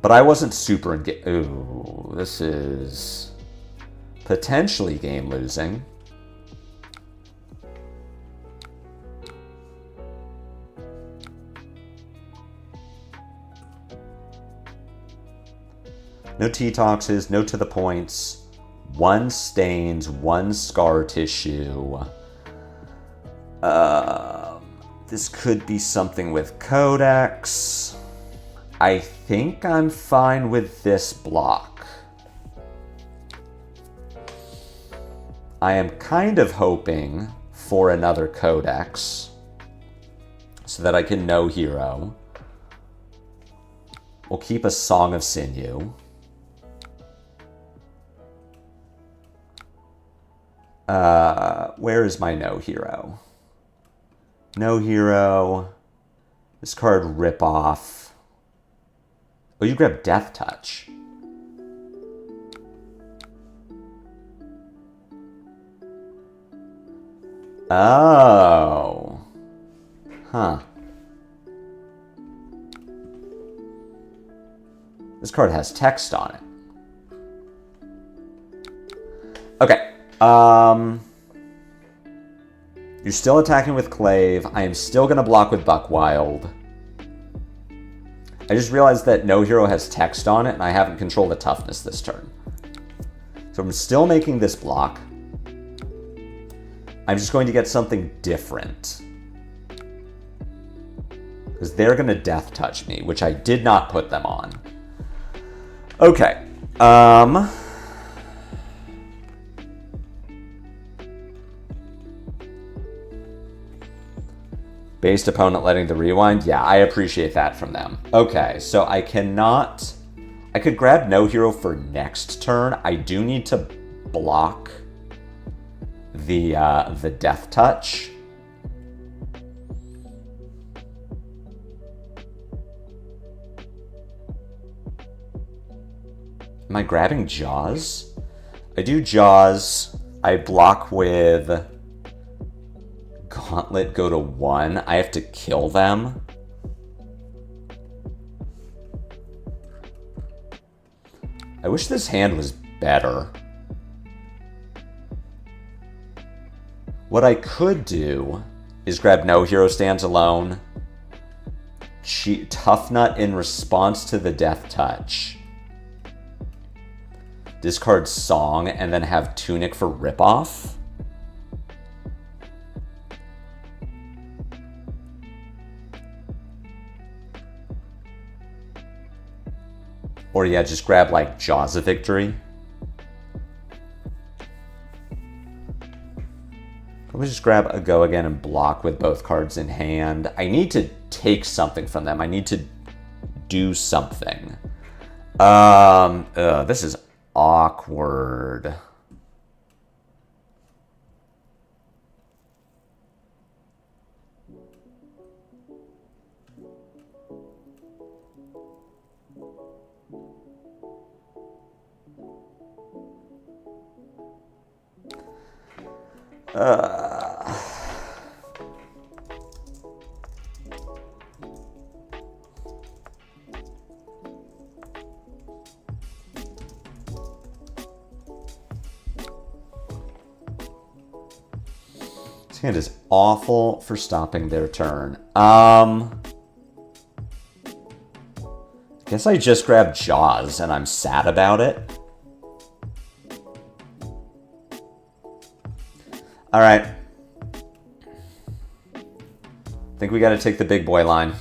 But I wasn't super engaged. Ooh, this is potentially game losing. No T-Toxes, no to the points, 1 stains, 1 scar tissue. This could be something with Codex. I think I'm fine with this block. I am kind of hoping for another codex so that I can no hero. We'll keep a Song of Sinew. Where is my no hero? No hero. This card rip off. Oh, you grab Death Touch. Oh. Huh. This card has text on it. Okay. You're still attacking with Clave. I am still going to block with Buckwild. I just realized that no hero has text on it, and I haven't controlled the toughness this turn. So I'm still making this block. I'm just going to get something different. Because they're going to Death Touch me, which I did not put them on. Okay. Based opponent letting the rewind. Yeah, I appreciate that from them. Okay, so I cannot... I could grab no hero for next turn. I do need to block the Death Touch. Am I grabbing Jaws? I do Jaws. I block with Gauntlet, go to 1. I have to kill them. I wish this hand was better. What I could do is grab no hero stands alone. Toughnut in response to the Death Touch. Discard Song and then have Tunic for ripoff. Or yeah, just grab like Jaws of Victory. Let me just grab a Go Again and block with both cards in hand. I need to take something from them. I need to do something. This is awkward. This hand is awful for stopping their turn. Guess I just grabbed Jaws and I'm sad about it. All right. I think we got to take the big boy line.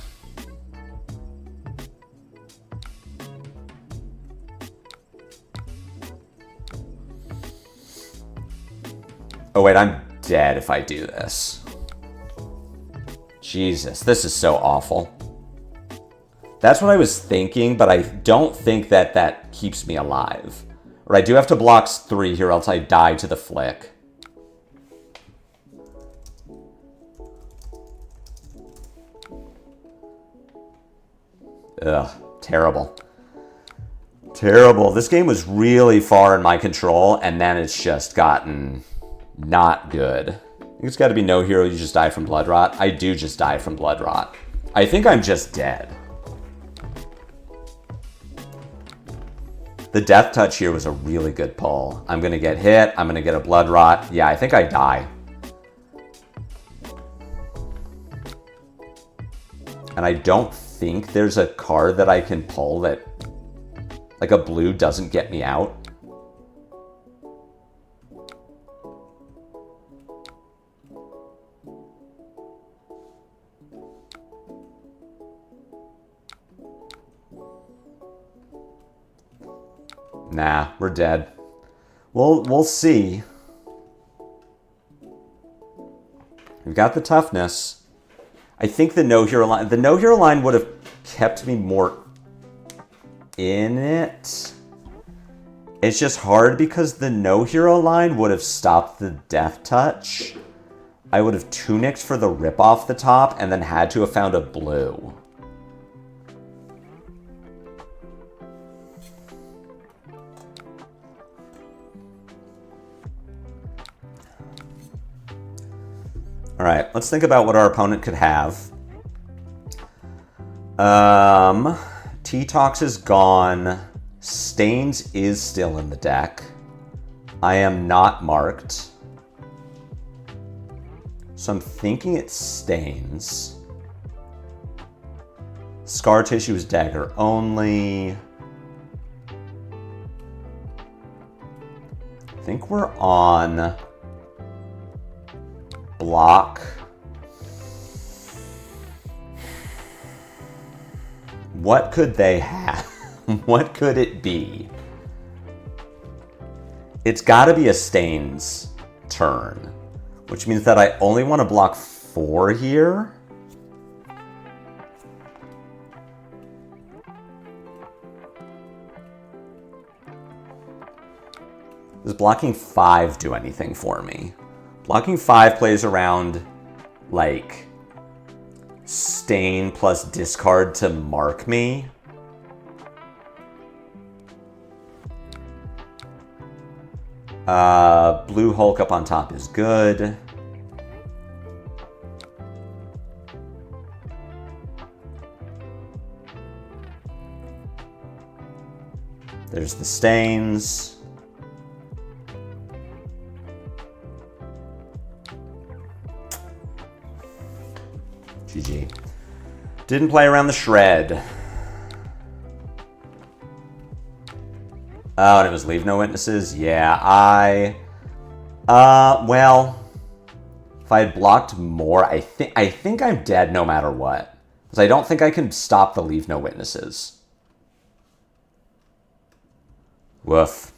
Oh wait, I'm dead if I do this. Jesus, this is so awful. That's what I was thinking, but I don't think that that keeps me alive. Or I do have to block 3 here, else I die to the flick. Ugh, terrible. Terrible. This game was really far in my control, and then it's just gotten not good. I think it's got to be no hero, you just die from Blood Rot. I do just die from Blood Rot. I think I'm just dead. The Death Touch here was a really good pull. I'm going to get hit. I'm going to get a Blood Rot. Yeah, I think I die. And I don't think there's a card that I can pull that, like a blue, doesn't get me out. Nah, we're dead. We'll see. We've got the toughness. I think the no-hero line would have kept me more in it. It's just hard because the no-hero line would have stopped the death touch. I would have tunicked for the rip off the top and then had to have found a blue. All right, let's think about what our opponent could have. T-Tox is gone. Stains is still in the deck. I am not marked. So I'm thinking it's Stains. Scar Tissue is dagger only. I think we're on block. What could they have? What could it be? It's got to be a Stains turn, which means that I only want to block 4 here. Does blocking 5 do anything for me? Blocking 5 plays around, like, Stain plus discard to mark me. Blue Hulk up on top is good. There's the Stains. GG. Didn't play around the shred. Oh, and it was leave no witnesses? Yeah, well, if I had blocked more, I think I'm dead no matter what. Because I don't think I can stop the leave no witnesses. Woof.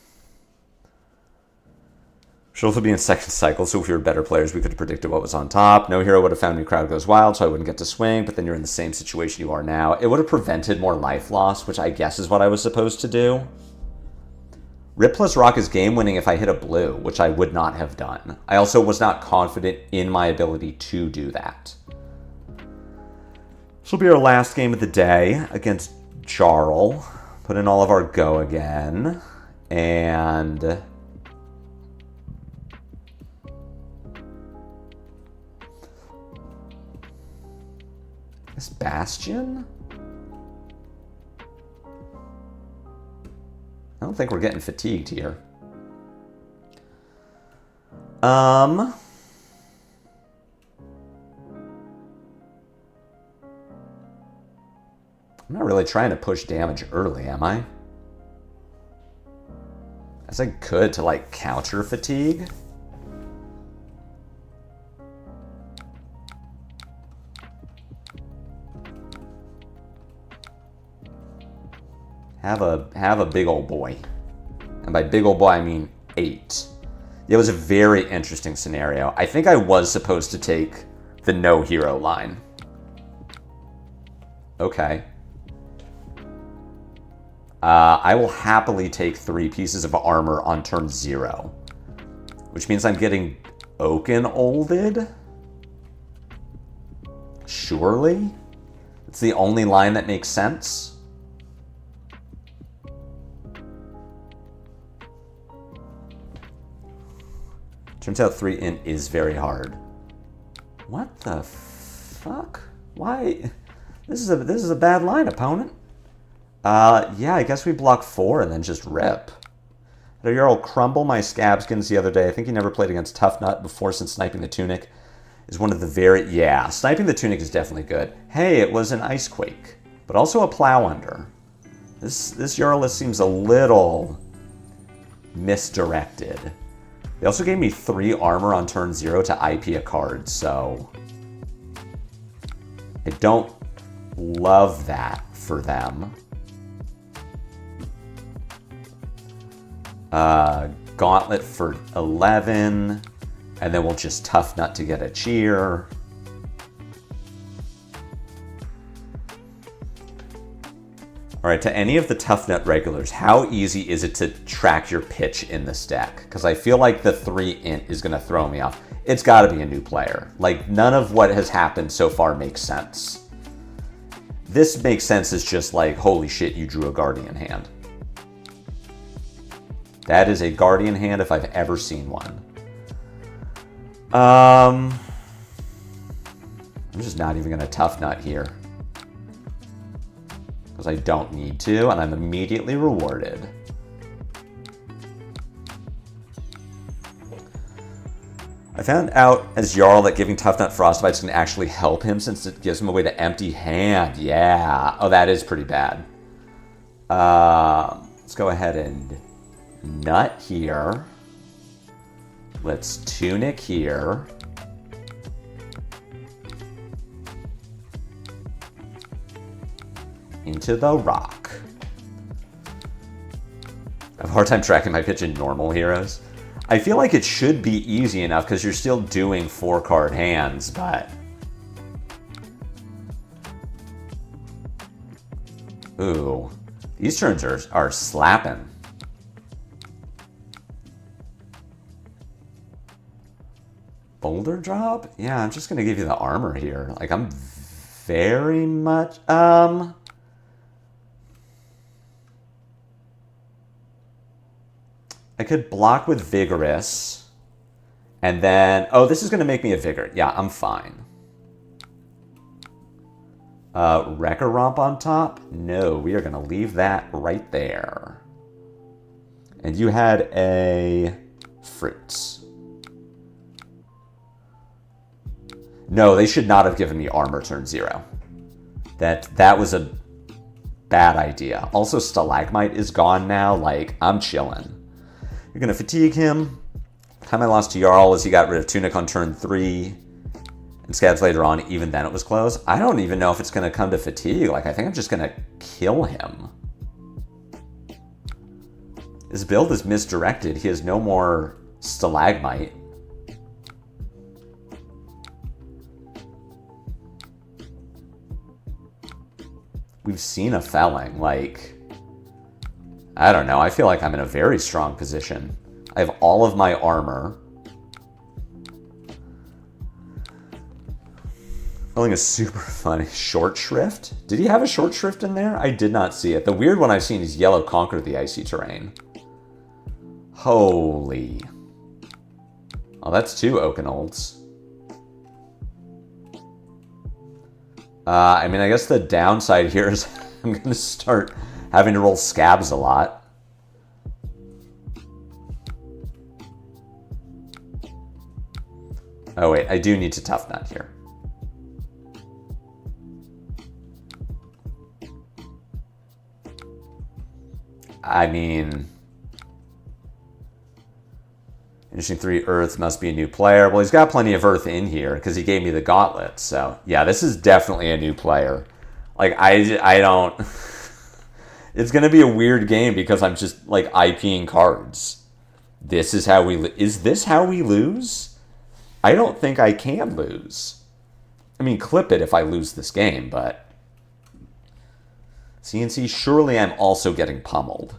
Should also be in second cycle, so if we were better players, we could have predicted what was on top. No hero would have found me crowd goes wild, so I wouldn't get to swing, but then you're in the same situation you are now. It would have prevented more life loss, which I guess is what I was supposed to do. Rip plus Rock is game winning if I hit a blue, which I would not have done. I also was not confident in my ability to do that. This will be our last game of the day against Jarl. Put in all of our go again. And this Bastion? I don't think we're getting fatigued here. I'm not really trying to push damage early, am I? As I could to, like, counter fatigue. Have a big old boy. And by big old boy, I mean 8. It was a very interesting scenario. I think I was supposed to take the no hero line. Okay. I will happily take 3 pieces of armor on turn 0. Which means I'm getting Oaken Olded? Surely? It's the only line that makes sense. Turns out 3 int is very hard. What the fuck? Why? This is a bad line, opponent. Yeah, I guess we block 4 and then just rip. You'll crumble my Scabskins the other day. I think he never played against Toughnut before since Sniping the Tunic is one of the very... Yeah, Sniping the Tunic is definitely good. Hey, it was an Ice Quake, but also a Plow Under. This Yarlis seems a little misdirected. They also gave me 3 armor on turn 0 to IP a card, so I don't love that for them. Gauntlet for 11. And then we'll just Toughnut to get a cheer. All right, to any of the Toughnut regulars, how easy is it to track your pitch in this deck? Because I feel like the 3 int is going to throw me off. It's got to be a new player. Like, none of what has happened so far makes sense. This makes sense as just like, holy shit, you drew a Guardian hand. That is a Guardian hand if I've ever seen one. I'm just not even going to Toughnut here. Because I don't need to, and I'm immediately rewarded. I found out as Jarl that giving Toughnut Frostbite is going to actually help him since it gives him a way to empty hand. Yeah. Oh, that is pretty bad. Let's go ahead and nut here. Let's Tunic here. Into the rock. I have a hard time tracking my pitch in normal heroes. I feel like it should be easy enough because you're still doing 4-card hands, but... Ooh. These turns are slapping. Boulder drop? Yeah, I'm just going to give you the armor here. Like, I'm very much... I could block with Vigorous, and then... Oh, this is going to make me a Vigor. Yeah, I'm fine. Wrecker Romp on top? No, we are going to leave that right there. And you had a Fruits. No, they should not have given me armor turn 0. That was a bad idea. Also, Stalagmite is gone now. Like, I'm chilling. You're going to fatigue him. The time I lost to Jarl is he got rid of Tunic on turn 3. And Scabs later on, even then it was close. I don't even know if it's going to come to fatigue. Like, I think I'm just going to kill him. His build is misdirected. He has no more Stalagmite. We've seen a Felling. Like... I don't know. I feel like I'm in a very strong position. I have all of my armor. Felling is super funny. Short Shrift? Did he have a Short Shrift in there? I did not see it. The weird one I've seen is Yellow Conquer the Icy Terrain. Holy. Oh, that's 2 Oakenolds. I mean, I guess the downside here is I'm going to start... having to roll Scabs a lot. Oh wait, I do need to Toughnut here. I mean... Interesting 3 Earth must be a new player. Well, he's got plenty of Earth in here because he gave me the gauntlet. So, yeah, this is definitely a new player. Like, I don't... It's going to be a weird game because I'm just, like, IPing cards. This is how we... Is this how we lose? I don't think I can lose. I mean, clip it if I lose this game, but... CNC, surely I'm also getting pummeled.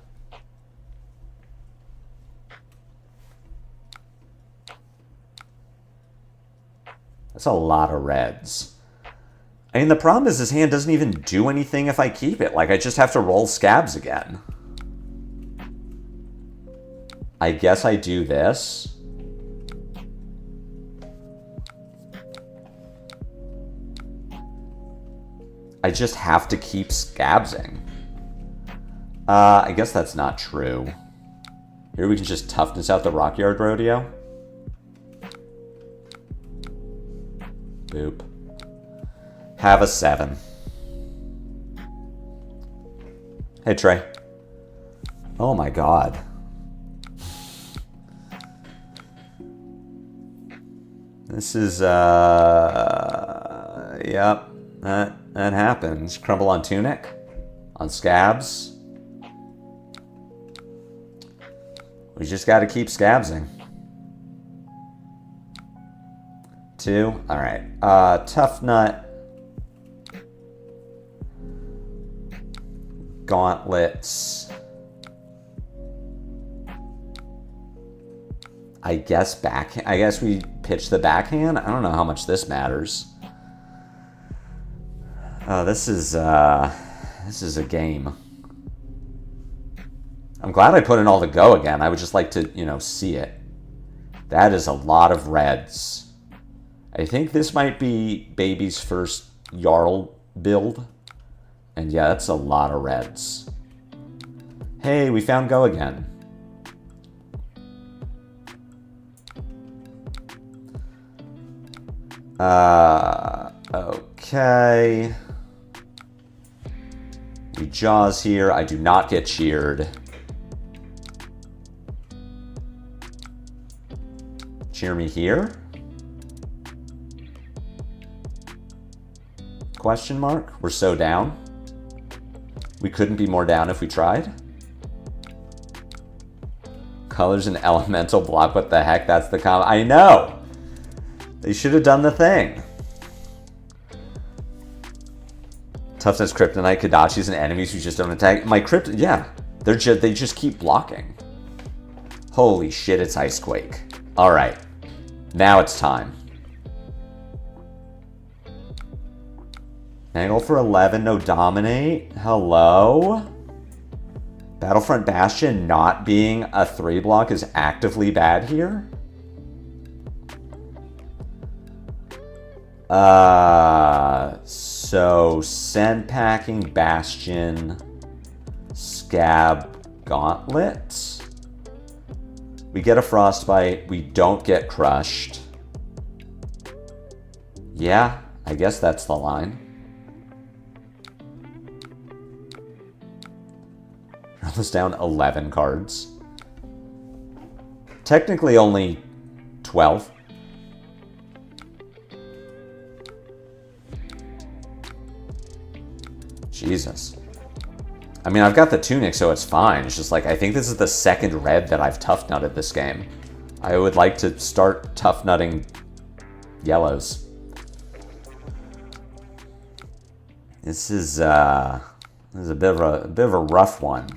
That's a lot of reds. I mean, the problem is this hand doesn't even do anything if I keep it. Like, I just have to roll Scabs again. I guess I do this. I just have to keep Scabsing. I guess that's not true. Here we can just Toughness out the Rockyard Rodeo. Boop. Have a 7. Hey, Trey. Oh my god. This is, yep, that happens. Crumble on Tunic, on Scabs. We just gotta keep Scabsing. 2? Alright. Toughnut. Gauntlets. I guess we pitch the backhand. I don't know how much this matters. This is a game. I'm glad I put in all the go again. I would just like to, you know, see it. That is a lot of reds. I think this might be Baby's first Jarl build. And yeah, that's a lot of reds. Hey, we found go again. Okay. We jaws here. I do not get cheered. Cheer me here? Question mark? We're so down. We couldn't be more down if we tried. Colors and elemental block. What the heck? That's the I know! They should have done the thing. Toughnut's Kryptonite, Kadachi's, and enemies who just don't attack. My Krypton, yeah. They just keep blocking. Holy shit, it's Icequake. Alright. Now it's time. Angle for 11, no dominate. Hello? Battlefront Bastion not being a 3-block is actively bad here? So Send Packing, Bastion, Scab, Gauntlet. We get a Frostbite. We don't get crushed. Yeah, I guess that's the line. This down 11 cards. Technically only 12. Jesus. I mean, I've got the Tunic, so it's fine. It's just like, I think this is the second red that I've tough-nutted this game. I would like to start tough-nutting yellows. This is a bit of a rough one.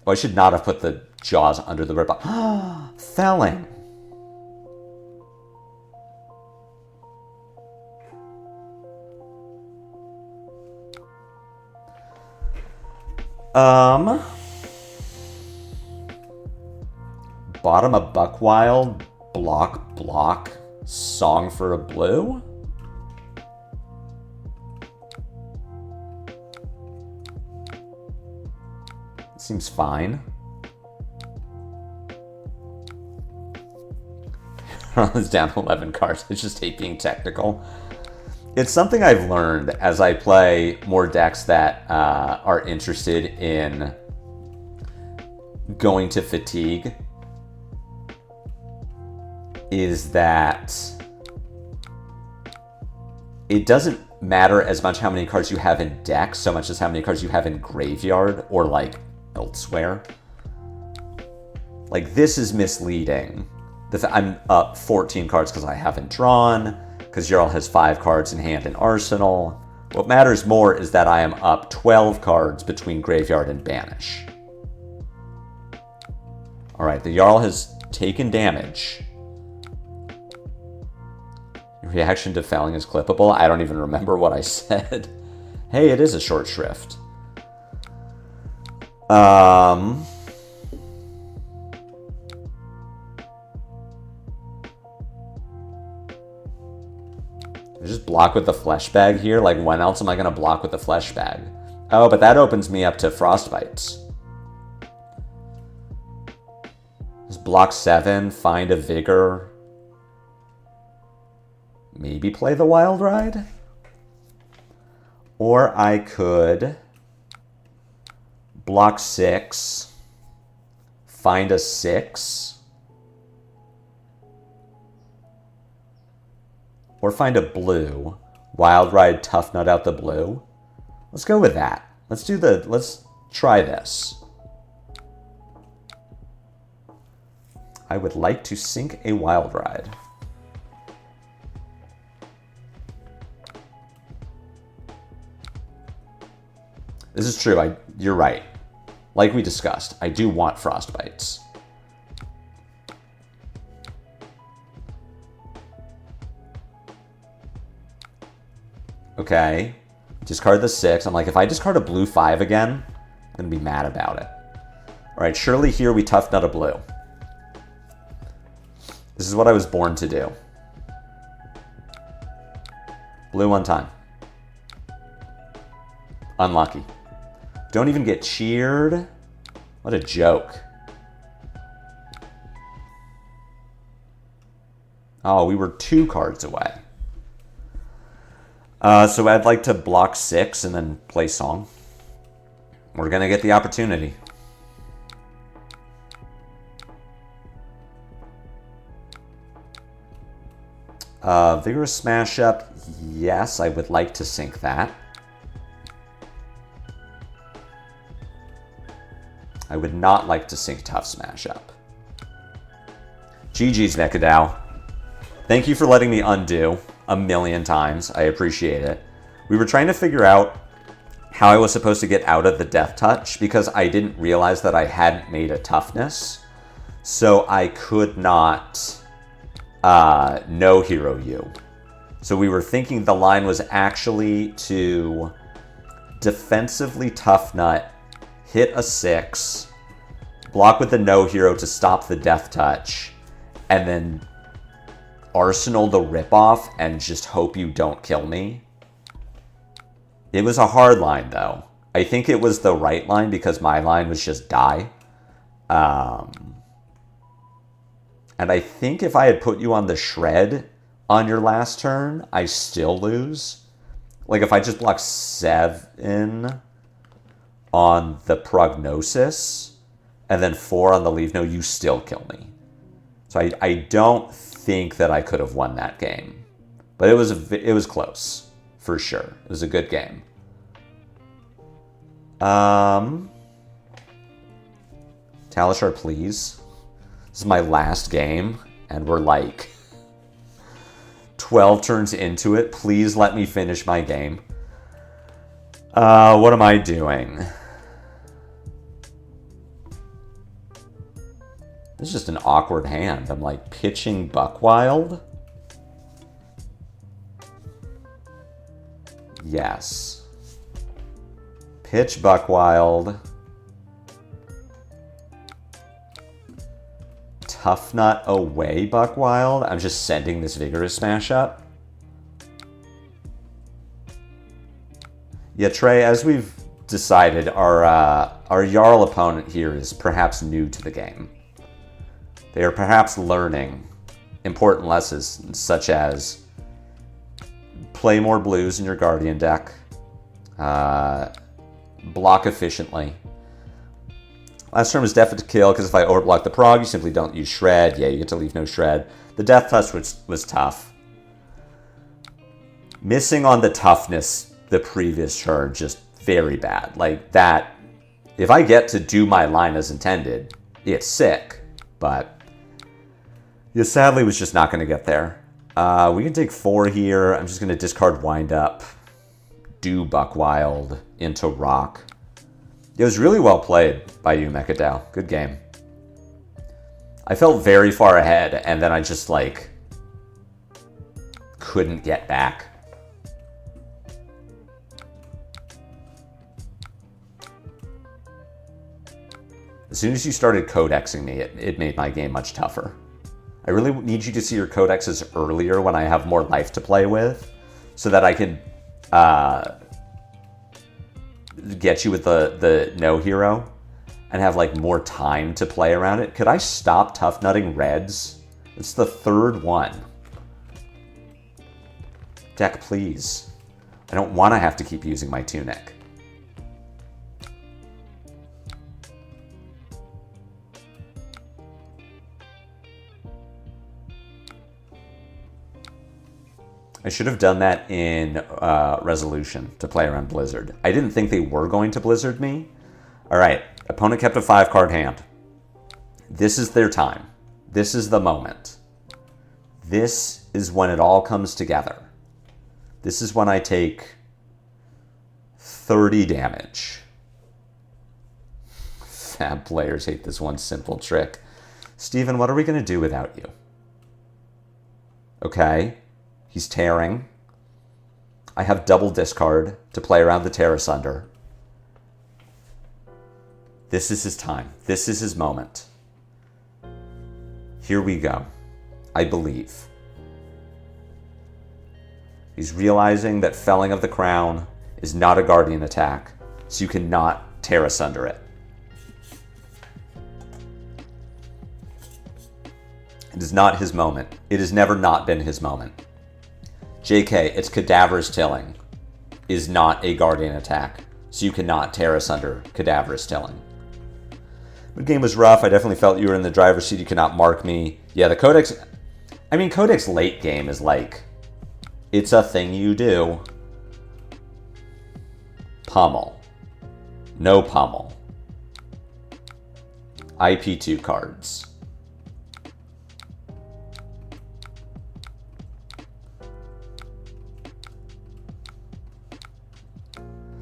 Oh, I should not have put the jaws under the rib. Felling. Bottom a Buckwild, block, Song for a blue? Seems fine. It's down 11 cards. I just hate being technical. It's something I've learned as I play more decks that are interested in going to fatigue, is that it doesn't matter as much how many cards you have in deck so much as how many cards you have in graveyard or like elsewhere. Like, this is misleading. I'm up 14 cards because I haven't drawn, because Jarl has 5 cards in hand in Arsenal. What matters more is that I am up 12 cards between Graveyard and Banish. Alright, the Jarl has taken damage. Reaction to Felling is clippable. I don't even remember what I said. Hey, it is a short shrift. Just block with the flesh bag here? Like, when else am I going to block with the flesh bag? Oh, but that opens me up to frostbites. Just block 7, find a vigor. Maybe play the wild ride? Or I could block 6, find a 6. Or find a blue. Wild ride, Toughnut out the blue. Let's go with that. Let's try this. I would like to sink a wild ride. This is true. You're right. Like we discussed, I do want Frostbites. Okay. Discard the 6. I'm like, if I discard a blue 5 again, I'm going to be mad about it. All right, surely here we Toughnut a blue. This is what I was born to do. Blue one time. Unlucky. Don't even get cheered. What a joke. Oh, we were 2 cards away. So I'd like to block 6 and then play Song. We're going to get the opportunity. Vigorous Smash Up. Yes, I would like to sink that. I would not like to sink Tough Smash Up. GG's, Mechadao. Thank you for letting me undo a million times. I appreciate it. We were trying to figure out how I was supposed to get out of the Death Touch because I didn't realize that I hadn't made a Toughness. So I could not no hero you. So we were thinking the line was actually to defensively Toughnut, hit a 6, block with the no hero to stop the Death Touch, and then Arsenal the ripoff and just hope you don't kill me. It was a hard line, though. I think it was the right line because my line was just die. And I think if I had put you on the shred on your last turn, I still lose. Like if I just block 7 on the Prognosis and then 4 on the Leave No, you still kill me. So I don't think that I could have won that game. But it was close, for sure. It was a good game. Talishar, please. This is my last game, and we're like 12 turns into it. Please let me finish my game. What am I doing? This is just an awkward hand. I'm like pitching Buckwild. Yes. Pitch Buckwild. Toughnut away Buckwild. I'm just sending this Vigorous Smash up. Yeah, Trey, as we've decided, our Jarl opponent here is perhaps new to the game. They are perhaps learning important lessons such as play more blues in your Guardian deck, block efficiently. Last turn was definite to kill because if I overblock the prog, you simply don't use shred. Yeah, you get to leave no shred. The Death Touch was tough. Missing on the toughness the previous turn, just very bad. Like that, if I get to do my line as intended, it's sick. But yeah, sadly was just not going to get there. We can take 4 here. I'm just going to discard Wind Up, do Buckwild into Rock. It was really well played by you, Mechadao. Good game. I felt very far ahead, and then I just, like, couldn't get back. As soon as you started codexing me, it made my game much tougher. I really need you to see your codexes earlier when I have more life to play with, so that I can get you with the no hero and have like more time to play around it. Could I stop toughnutting reds? It's the 3rd one. Deck, please. I don't want to have to keep using my Tunic. I should have done that in Resolution to play around Blizzard. I didn't think they were going to Blizzard me. All right, opponent kept a 5-card hand. This is their time. This is the moment. This is when it all comes together. This is when I take 30 damage. Fab players hate this one simple trick. Steven, what are we going to do without you? Okay. He's tearing. I have double discard to play around the Tear Asunder. This is his time. This is his moment. Here we go. I believe. He's realizing that Felling of the Crown is not a Guardian attack, so you cannot Tear Asunder it. It is not his moment. It has never not been his moment. JK, it's Cadaverous Tilling is not a Guardian attack, so you cannot Tear Asunder Cadaverous Tilling. The game was rough. I definitely felt you were in the driver's seat. You cannot mark me. Yeah, the Codex... I mean, Codex late game is like... It's a thing you do. Pummel. No pummel. IP2 cards.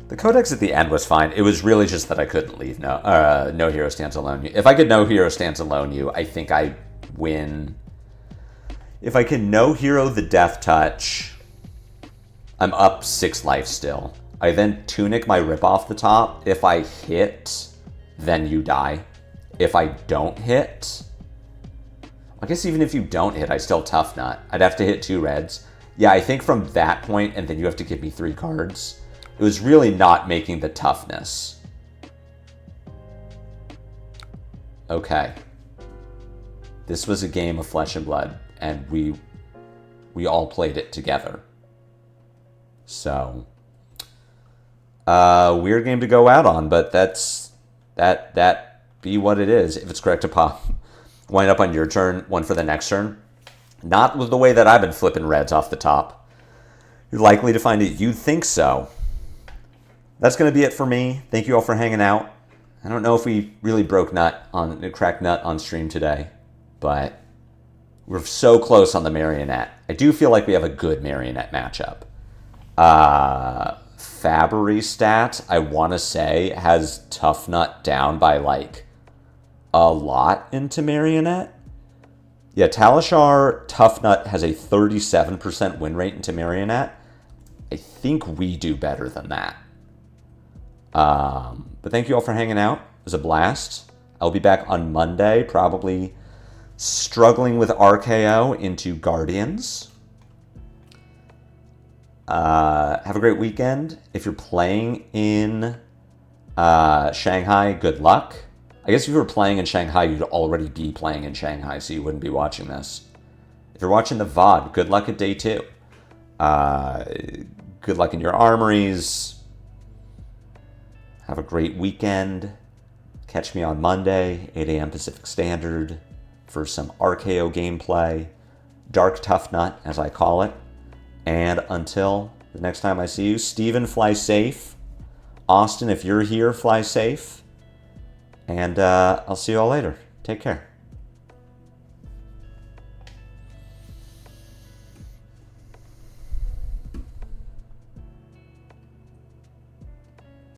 The Codex at the end was fine. It was really just that I couldn't leave No Hero Stands Alone You. If I could No Hero Stands Alone You, I think I win. If I can No Hero the Death Touch, I'm up 6 life still. I then Tunic my Rip off the top. If I hit, then you die. If I don't hit, I guess even if you don't hit, I still Toughnut. I'd have to hit 2 reds. Yeah, I think from that point, and then you have to give me 3 cards. It was really not making the toughness. Okay. This was a game of flesh and blood, and we all played it together. So, weird game to go out on, but that be what it is. If it's correct to pop, wind up on your turn, one for the next turn. Not with the way that I've been flipping reds off the top. You're likely to find it. You'd think so. That's going to be it for me. Thank you all for hanging out. I don't know if we really cracked nut on stream today, but we're so close on the Marionette. I do feel like we have a good Marionette matchup. Fabry stat, I want to say, has Toughnut down by like a lot into Marionette. Yeah, Talishar Toughnut has a 37% win rate into Marionette. I think we do better than that. But thank you all for hanging out. It was a blast. I'll be back on Monday, probably struggling with RKO into Guardians. Have a great weekend. If you're playing in Shanghai, good luck. I guess if you were playing in Shanghai, you'd already be playing in Shanghai, so you wouldn't be watching this. If you're watching the VOD, good luck at day 2. Good luck in your armories. Have a great weekend. Catch me on Monday, 8 a.m. Pacific Standard, for some RKO gameplay. Dark Toughnut, as I call it. And until the next time I see you, Steven, fly safe. Austin, if you're here, fly safe. And I'll see you all later. Take care.